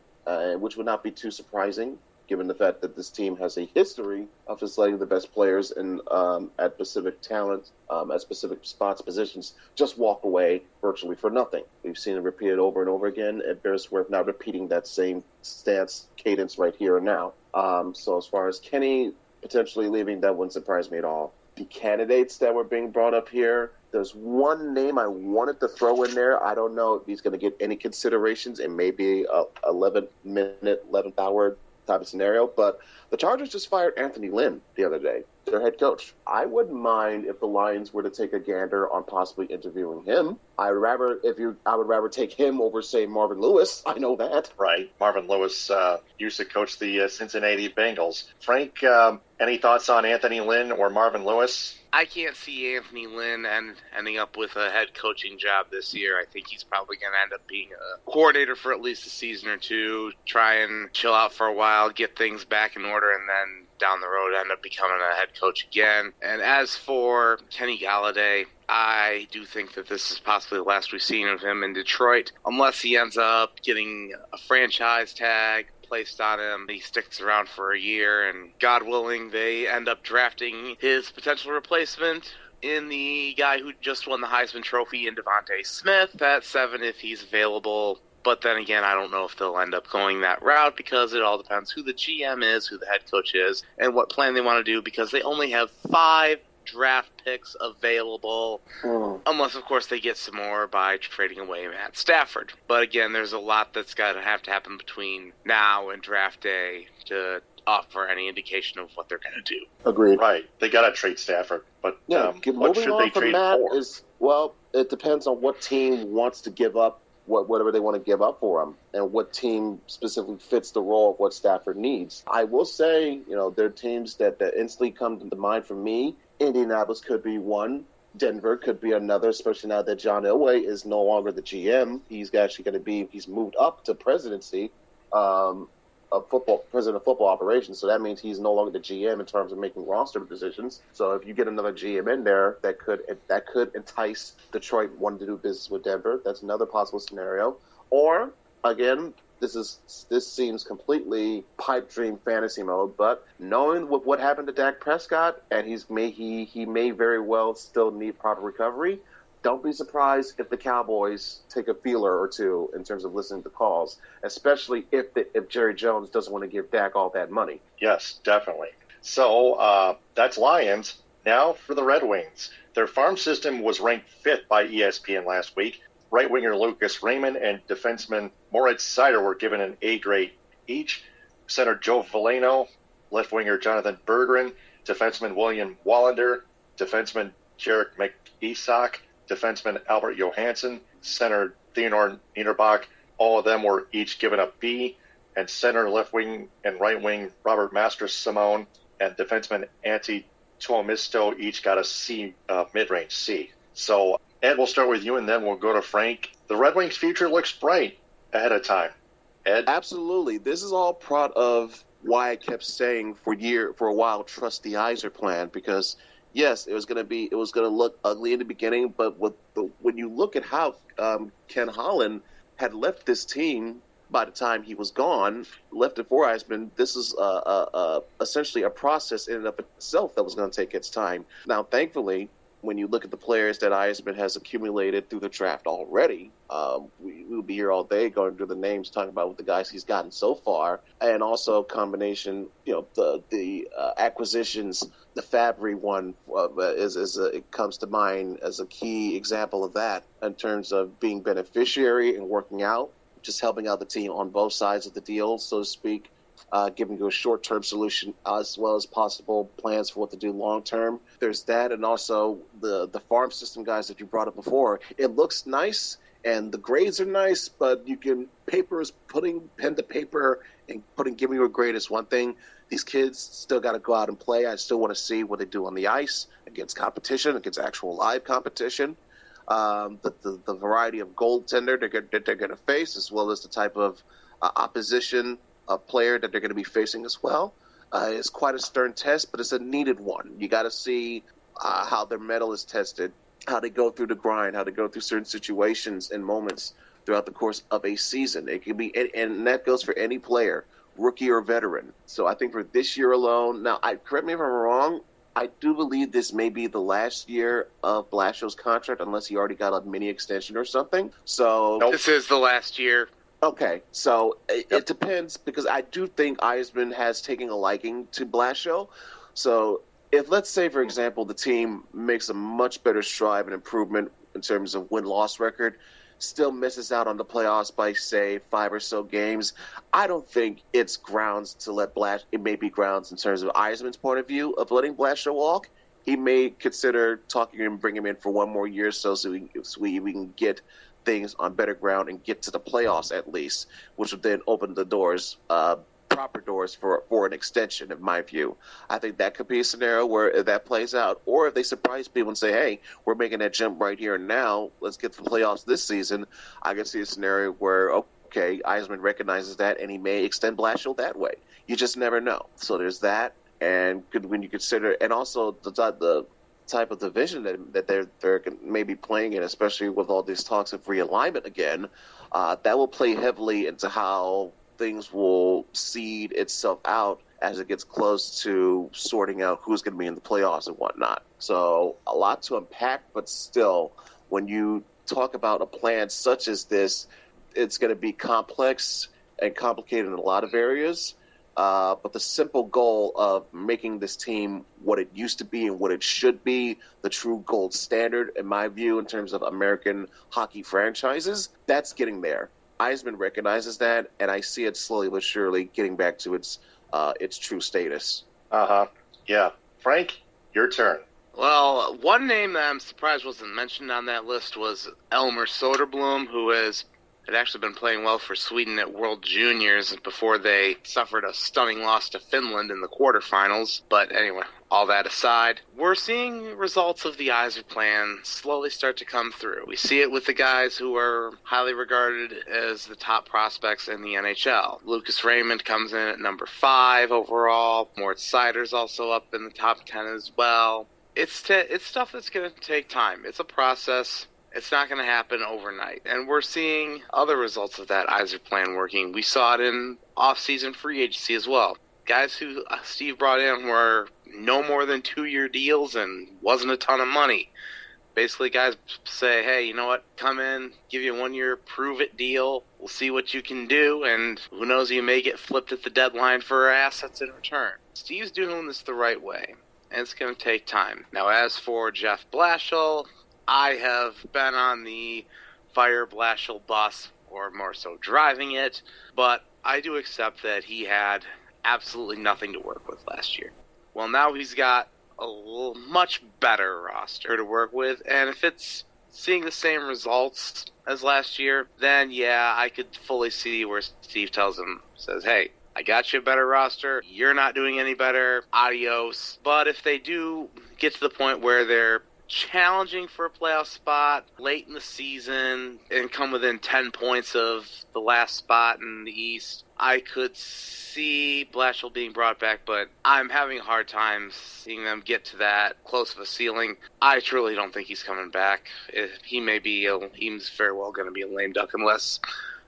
Which would not be too surprising, given the fact that this team has a history of just letting the best players at specific talent, at specific spots, positions, just walk away virtually for nothing. We've seen it repeated over and over again. It bears worth not repeating that same stance cadence right here and now. So as far as Kenny potentially leaving, that wouldn't surprise me at all. The candidates that were being brought up here, there's one name I wanted to throw in there. I don't know if he's going to get any considerations. It may be a 11-minute, 11th hour type of scenario. But the Chargers just fired Anthony Lynn the other day, their head coach. I wouldn't mind if the Lions were to take a gander on possibly interviewing him. I would rather take him over, say, Marvin Lewis. I know that. Right. Marvin Lewis used to coach the Cincinnati Bengals. Frank, any thoughts on Anthony Lynn or Marvin Lewis? I can't see Anthony Lynn ending up with a head coaching job this year. I think he's probably going to end up being a coordinator for at least a season or two, try and chill out for a while, get things back in order, and then down the road end up becoming a head coach again. And as for Kenny Golladay, I do think that this is possibly the last we've seen of him in Detroit, unless he ends up getting a franchise tag placed on him. He sticks around for a year, and God willing, they end up drafting his potential replacement in the guy who just won the Heisman Trophy in Devontae Smith at 7 if he's available. But then again, I don't know if they'll end up going that route because it all depends who the GM is, who the head coach is, and what plan they want to do, because they only have 5 draft picks available, unless, of course, they get some more by trading away Matt Stafford. But again, there's a lot that's got to happen between now and draft day to offer any indication of what they're going to do. Agreed. Right. They got to trade Stafford. But what should they trade for? It depends on what team wants to give up whatever they want to give up for him, and what team specifically fits the role of what Stafford needs. I will say, there are teams that instantly come to mind for me. Indianapolis could be one. Denver could be another, especially now that John Elway is no longer the GM. He's actually going to he's moved up to presidency of president of football operations. So that means he's no longer the GM in terms of making roster decisions. So if you get another GM in there, that could entice Detroit wanting to do business with Denver. That's another possible scenario. Or again, this seems completely pipe dream fantasy mode, but knowing what happened to Dak Prescott, and he may very well still need proper recovery, don't be surprised if the Cowboys take a feeler or two in terms of listening to calls, especially if Jerry Jones doesn't want to give Dak all that money. Yes, definitely. So that's Lions. Now for the Red Wings. Their farm system was ranked 5th by ESPN last week. Right winger Lucas Raymond and defenseman Moritz Seider were given an A grade each. Center Joe Veleno, left winger Jonathan Berggren, defenseman William Wallander, defenseman Jarek McIsak, defenseman Albert Johansson, center Theodor Niederbach. All of them were each given a B, and center, left wing, and right wing Robert Masters-Simone and defenseman Antti Tuomisto each got a C, mid-range C. So, Ed, we'll start with you, and then we'll go to Frank. The Red Wings' future looks bright ahead of time. Ed? Absolutely. This is all part of why I kept saying for a while, trust the Yzer plan, because yes, it was going to look ugly in the beginning, but when you look at how Ken Holland had left this team by the time he was gone, left it for Eisman. This is essentially a process in and of itself that was going to take its time. Now, thankfully, when you look at the players that Eisman has accumulated through the draft already, we'll be here all day going through the names, talking about the guys he's gotten so far, and also combination, the acquisitions. The Fabry one it comes to mind as a key example of that in terms of being beneficiary and working out, just helping out the team on both sides of the deal, so to speak. Giving you a short-term solution as well as possible plans for what to do long-term. There's that, and also the farm system guys that you brought up before. It looks nice, and the grades are nice, but putting pen to paper and giving you a grade is one thing. These kids still got to go out and play. I still want to see what they do on the ice against competition, against actual live competition. The variety of goaltender they're going to face, as well as the type of opposition player that they're going to be facing as well. It's quite a stern test, but it's a needed one. You got to see how their mettle is tested, how they go through the grind, how they go through certain situations and moments throughout the course of a season. It can be, and that goes for any player, rookie or veteran. So I think for this year alone, now, correct me if I'm wrong, I do believe this may be the last year of Blashill's contract, unless he already got a mini extension or something. So This is the last year. Okay, so it depends, because I do think Eisman has taken a liking to Blashill. So if, let's say, for example, the team makes a much better stride and improvement in terms of win-loss record, still misses out on the playoffs by, say, 5 or so games, I don't think it's grounds to let it may be grounds in terms of Eisman's point of view of letting Blashill walk. He may consider talking to him, bring him in for one more year so we can get things on better ground and get to the playoffs at least, which would then open the doors, proper doors for an extension, in my view. I think that could be a scenario where if that plays out, or if they surprise people and say, hey, we're making that jump right here and now, let's get to the playoffs this season, I can see a scenario where, okay, Eisman recognizes that and he may extend Blashill that way. You just never know. So there's that, and when you consider, and also the type of division that they're maybe playing in, especially with all these talks of realignment again, that will play heavily into how things will seed itself out as it gets close to sorting out who's going to be in the playoffs and whatnot. So a lot to unpack, but still, when you talk about a plan such as this, it's going to be complex and complicated in a lot of areas. But the simple goal of making this team what it used to be and what it should be, the true gold standard, in my view, in terms of American hockey franchises, that's getting there. Eisman recognizes that, and I see it slowly but surely getting back to its true status. Yeah. Frank, your turn. Well, one name that I'm surprised wasn't mentioned on that list was Elmer Soderblom, who had actually been playing well for Sweden at World Juniors before they suffered a stunning loss to Finland in the quarterfinals. But anyway, all that aside, we're seeing results of the Yzer plan slowly start to come through. We see it with the guys who are highly regarded as the top prospects in the NHL. Lucas Raymond comes in at number 5 overall. Moritz Seider's also up in the top 10 as well. It's stuff that's going to take time. It's a process. It's not going to happen overnight. And we're seeing other results of that Yzer plan working. We saw it in off-season free agency as well. Guys who Steve brought in were no more than 2-year deals and wasn't a ton of money. Basically, guys say, hey, you know what? Come in, give you a 1-year prove-it deal. We'll see what you can do, and who knows, you may get flipped at the deadline for assets in return. Steve's doing this the right way, and it's going to take time. Now, as for Jeff Blashill, I have been on the fire Blashill bus, or more so driving it, but I do accept that he had absolutely nothing to work with last year. Well, now he's got a much better roster to work with, and if it's seeing the same results as last year, then yeah, I could fully see where Steve says, hey, I got you a better roster, you're not doing any better, adios. But if they do get to the point where they're challenging for a playoff spot late in the season and come within 10 points of the last spot in the East, I could see Blatchel being brought back, but I'm having a hard time seeing them get to that close of a ceiling. I truly don't think he's coming back. He's very well going to be a lame duck unless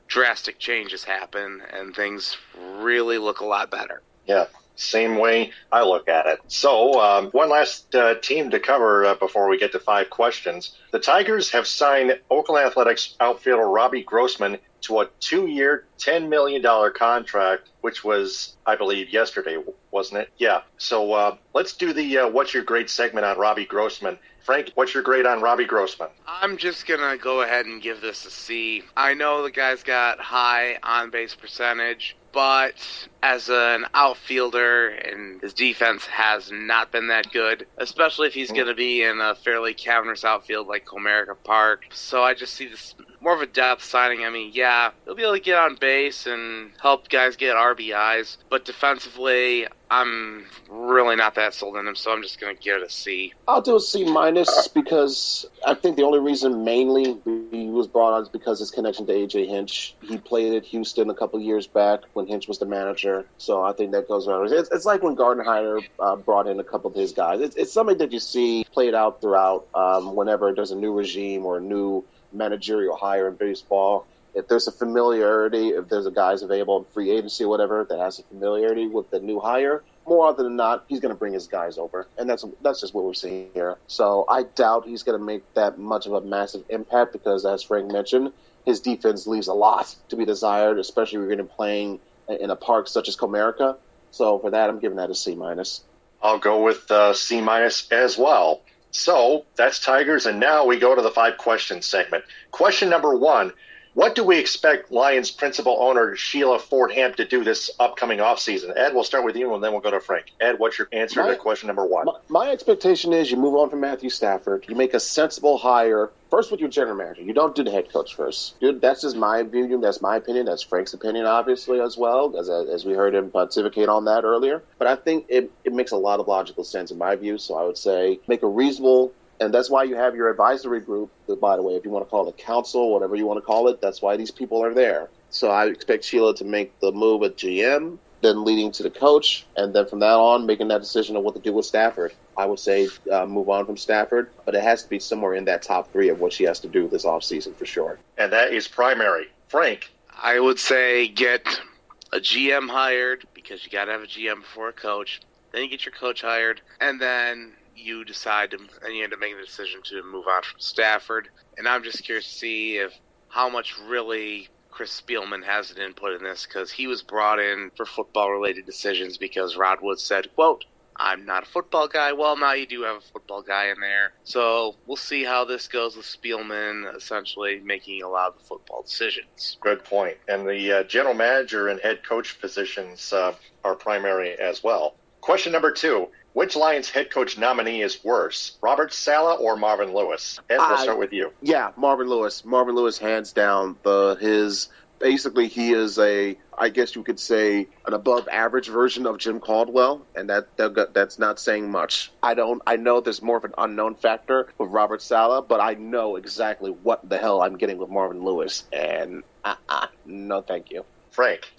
drastic changes happen and things really look a lot better. Yeah. Same way I look at it. So, one last team to cover before we get to 5 questions. The Tigers have signed Oakland Athletics outfielder Robbie Grossman to a 2-year, $10 million contract, which was, I believe, yesterday, wasn't it? Yeah. So, let's do the What's Your Grade segment on Robbie Grossman. Frank, what's your grade on Robbie Grossman? I'm just going to go ahead and give this a C. I know the guy's got high on-base percentage, but as an outfielder, and his defense has not been that good, especially if he's going to be in a fairly cavernous outfield like Comerica Park. So I just see this more of a depth signing. I mean, yeah, he'll be able to get on base and help guys get RBIs, but defensively, I'm really not that sold on him, so I'm just going to give it a C. I'll do a C- because I think the only reason mainly he was brought on is because his connection to A.J. Hinch. He played at Houston a couple years back when Hinch was the manager, so I think that goes around. It's like when Gardenhire brought in a couple of his guys. It's something that you see played out throughout whenever there's a new regime or a new managerial hire in baseball. If there's a familiarity, if there's a guys available in free agency or whatever that has a familiarity with the new hire, more often than not, he's going to bring his guys over. And that's just what we're seeing here. So I doubt he's going to make that much of a massive impact because, as Frank mentioned, his defense leaves a lot to be desired, especially when you're going to be playing in a park such as Comerica. So for that, I'm giving that a C-. I'll go with C- as well. So that's Tigers, and now we go to the 5 questions segment. Question number 1. What do we expect Lions principal owner Sheila Fordham to do this upcoming offseason? Ed, we'll start with you, and then we'll go to Frank. Ed, what's your answer to question number 1? My expectation is you move on from Matthew Stafford. You make a sensible hire first with your general manager. You don't do the head coach first. Dude, that's just my view. That's my opinion. That's Frank's opinion, obviously, as well, as we heard him pontificate on that earlier. But I think it makes a lot of logical sense in my view. So I would say make a reasonable. And that's why you have your advisory group, by the way, if you want to call it council, whatever you want to call it, that's why these people are there. So I expect Sheila to make the move at GM, then leading to the coach, and then from that on, making that decision of what to do with Stafford. I would say move on from Stafford, but it has to be somewhere in that top 3 of what she has to do this offseason for sure. And that is primary. Frank? I would say get a GM hired, because you got to have a GM before a coach. Then you get your coach hired, and then you decide to, and you end up making the decision to move on from Stafford. And I'm just curious to see how much really Chris Spielman has an input in this, because he was brought in for football-related decisions because Rod Wood said, quote, I'm not a football guy. Well, now you do have a football guy in there. So we'll see how this goes with Spielman essentially making a lot of the football decisions. Good point. And the general manager and head coach positions are primary as well. Question number 2. Which Lions head coach nominee is worse, Robert Saleh or Marvin Lewis? Ed, we'll start with you. Yeah, Marvin Lewis. Marvin Lewis, hands down. Basically, he is I guess you could say, an above-average version of Jim Caldwell, and that's not saying much. I know there's more of an unknown factor with Robert Saleh, but I know exactly what the hell I'm getting with Marvin Lewis, and no thank you. Frank?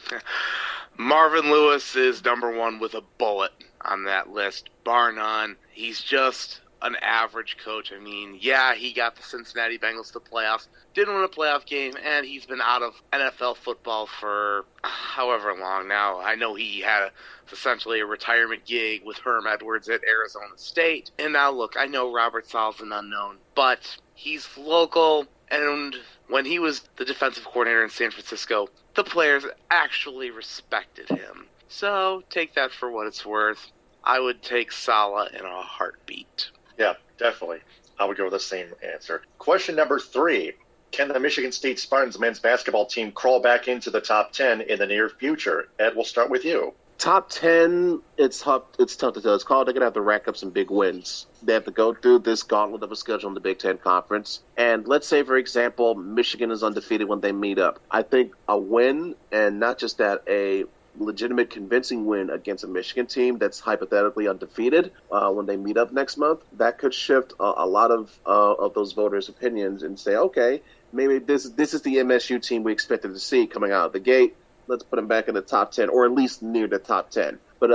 Marvin Lewis is number 1 with a bullet on that list, bar none. He's just an average coach. I mean, yeah, he got the Cincinnati Bengals to playoffs, didn't win a playoff game, and he's been out of NFL football for however long now. I know he had essentially a retirement gig with Herm Edwards at Arizona State. And now, look, I know Robert Saleh's an unknown, but he's local, and when he was the defensive coordinator in San Francisco, the players actually respected him. So take that for what it's worth. I would take Saleh in a heartbeat. Yeah, definitely. I would go with the same answer. Question number 3. Can the Michigan State Spartans men's basketball team crawl back into the top 10 in the near future? Ed, we'll start with you. Top 10, it's tough to tell. It's called they're going to have to rack up some big wins. They have to go through this gauntlet of a schedule in the Big Ten Conference. And let's say, for example, Michigan is undefeated when they meet up. I think a win, and not just that, a legitimate, convincing win against a Michigan team that's hypothetically undefeated when they meet up next month, that could shift a lot of those voters' opinions and say, okay, maybe this is the MSU team we expected to see coming out of the gate. Let's put them back in the top 10, or at least near the top 10. But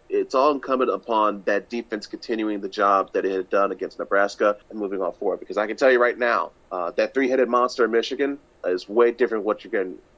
it's all incumbent upon that defense continuing the job that it had done against Nebraska and moving on forward. Because I can tell you right now, that three-headed monster in Michigan is way different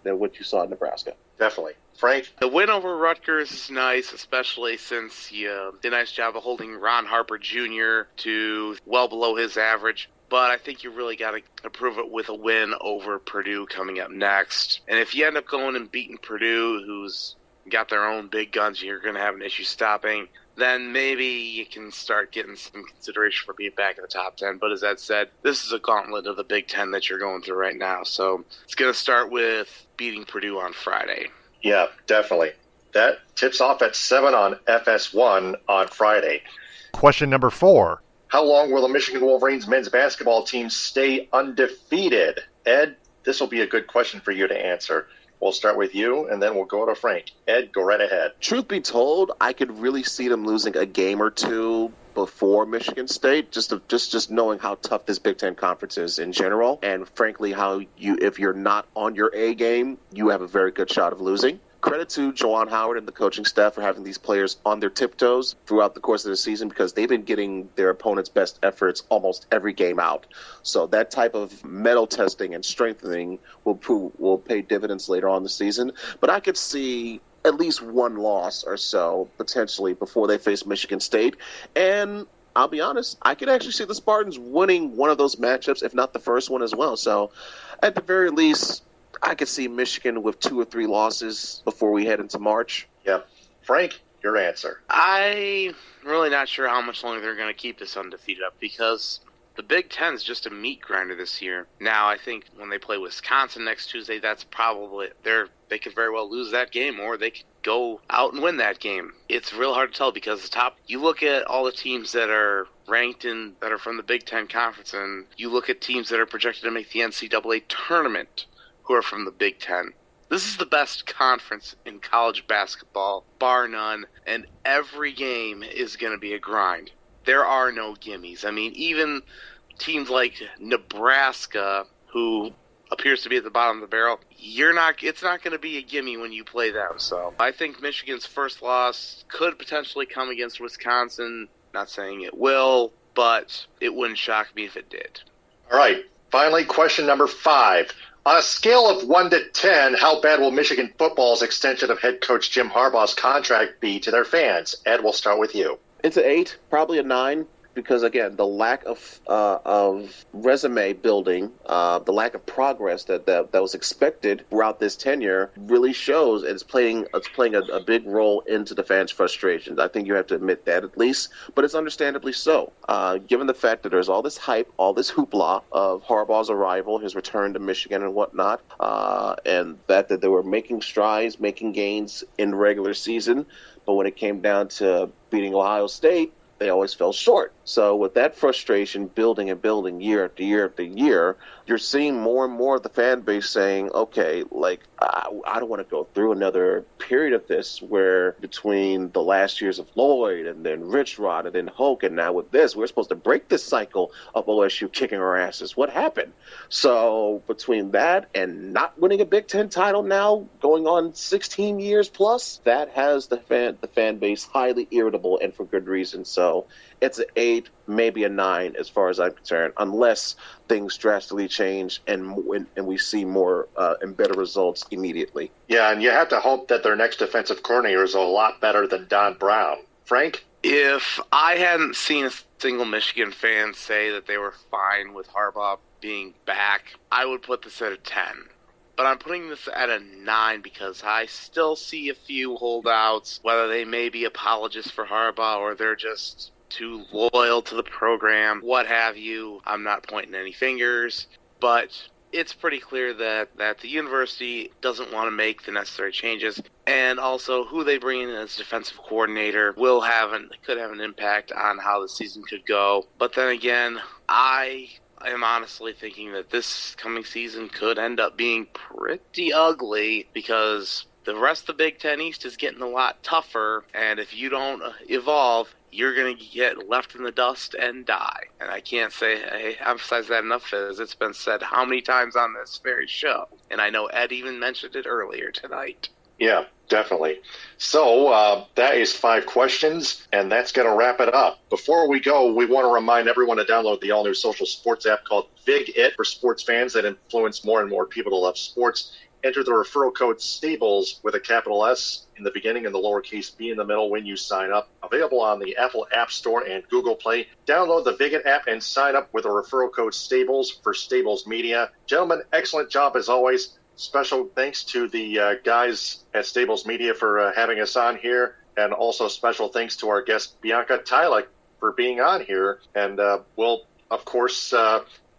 than what you saw in Nebraska. Definitely. Frank? The win over Rutgers is nice, especially since you did a nice job of holding Ron Harper Jr. to well below his average. But I think you really got to prove it with a win over Purdue coming up next. And if you end up going and beating Purdue, who's got their own big guns you're going to have an issue stopping, then maybe you can start getting some consideration for being back in the top 10. But as Ed said, this is a gauntlet of the Big Ten that you're going through right now. So it's going to start with beating Purdue on Friday. Yeah, definitely. That tips off at 7 on FS1 on Friday. Question number 4. How long will the Michigan Wolverines men's basketball team stay undefeated? Ed, this will be a good question for you to answer. We'll start with you, and then we'll go to Frank. Ed, go right ahead. Truth be told, I could really see them losing a game or two before Michigan State, just knowing how tough this Big Ten conference is in general, and frankly, if you're not on your A game, you have a very good shot of losing. Credit to Juwan Howard and the coaching staff for having these players on their tiptoes throughout the course of the season, because they've been getting their opponent's best efforts almost every game out. So that type of mental testing and strengthening will pay dividends later on in the season. But I could see at least one loss or so potentially before they face Michigan State. And I'll be honest, I could actually see the Spartans winning one of those matchups, if not the first one as well. So at the very least, I could see Michigan with 2 or 3 losses before we head into March. Yeah. Frank, your answer. I'm really not sure how much longer they're going to keep this undefeated up, because the Big Ten is just a meat grinder this year. Now, I think when they play Wisconsin next Tuesday, that's probably they could very well lose that game, or they could go out and win that game. It's real hard to tell, because you look at all the teams that are ranked that are from the Big Ten Conference, and you look at teams that are projected to make the NCAA tournament who are from the Big Ten. This is the best conference in college basketball, bar none, and every game is going to be a grind. There are no gimmies. I mean, even teams like Nebraska, who appears to be at the bottom of the barrel, it's not going to be a gimme when you play them. So I think Michigan's first loss could potentially come against Wisconsin. Not saying it will, but it wouldn't shock me if it did. All right. Finally, question number 5. On a scale of 1 to 10, how bad will Michigan football's extension of head coach Jim Harbaugh's contract be to their fans? Ed, we'll start with you. It's an 8, probably a 9, because again, the lack of resume building, the lack of progress that was expected throughout this tenure really shows, and it's playing a big role into the fans' frustrations. I think you have to admit that, at least, but it's understandably so, given the fact that there's all this hype, all this hoopla of Harbaugh's arrival, his return to Michigan and whatnot, and that they were making strides, making gains in the regular season, but when it came down to beating Ohio State, they always fell short. So with that frustration building and building year after year after year, you're seeing more and more of the fan base saying, okay, I don't want to go through another period of this where between the last years of Lloyd and then Rich Rod and then Hoke and now with this, we're supposed to break this cycle of OSU kicking our asses. What happened? So between that and not winning a Big Ten title now, going on 16 years plus, that has the fan base highly irritable, and for good reason. So it's an 8, maybe a 9 as far as I'm concerned, unless things drastically change and we see more and better results immediately. Yeah, and you have to hope that their next defensive coordinator is a lot better than Don Brown. Frank? If I hadn't seen a single Michigan fan say that they were fine with Harbaugh being back, I would put this at a 10. But I'm putting this at a 9 because I still see a few holdouts, whether they may be apologists for Harbaugh or they're just too loyal to the program, what have you. I'm not pointing any fingers, but it's pretty clear that the university doesn't want to make the necessary changes, and also who they bring in as defensive coordinator could have an impact on how the season could go. But then again, I am honestly thinking that this coming season could end up being pretty ugly, because the rest of the Big Ten East is getting a lot tougher, and if you don't evolve, you're going to get left in the dust and die. And I can't emphasize that enough, as it's been said how many times on this very show. And I know Ed even mentioned it earlier tonight. Yeah, definitely. So that is 5 questions, and that's going to wrap it up. Before we go, we want to remind everyone to download the all-new social sports app called VigIt for sports fans that influence more and more people to love sports. Enter the referral code STABLES with a capital S in the beginning and the lowercase b in the middle when you sign up. Available on the Apple App Store and Google Play. Download the VigIt app and sign up with a referral code STABLES for Stables Media. Gentlemen, excellent job as always. Special thanks to the guys at Stables Media for having us on here. And also special thanks to our guest, Bianca Tylek, for being on here. And we'll, of course,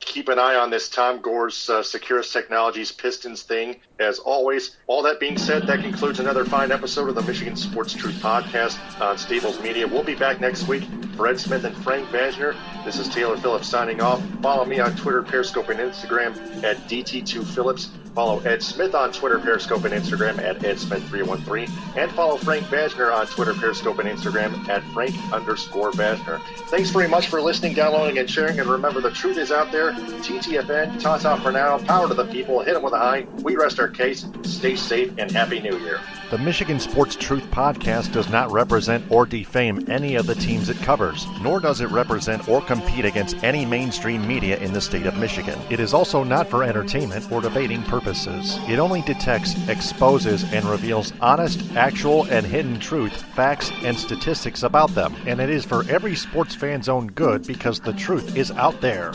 keep an eye on this Tom Gores Securus Technologies Pistons thing. As always, all that being said, that concludes another fine episode of the Michigan Sports Truth Podcast on Stables Media. We'll be back next week. For Ed Smith and Frank Vajner, this is Taylor Phillips signing off. Follow me on Twitter, Periscope, and Instagram at DT2Phillips. Follow Ed Smith on Twitter, Periscope, and Instagram at EdSmith313. And follow Frank Vajner on Twitter, Periscope, and Instagram at Frank_Vajner. Thanks very much for listening, downloading, and sharing. And remember, the truth is out there. TTFN, ta-ta for now. Power to the people. Hit them with a high. We rest our case. Stay safe, and Happy New Year. The Michigan Sports Truth Podcast does not represent or defame any of the teams it covers, nor does it represent or compete against any mainstream media in the state of Michigan. It is also not for entertainment or debating purposes. It only detects, exposes, and reveals honest, actual, and hidden truth, facts, and statistics about them. And it is for every sports fan's own good because the truth is out there.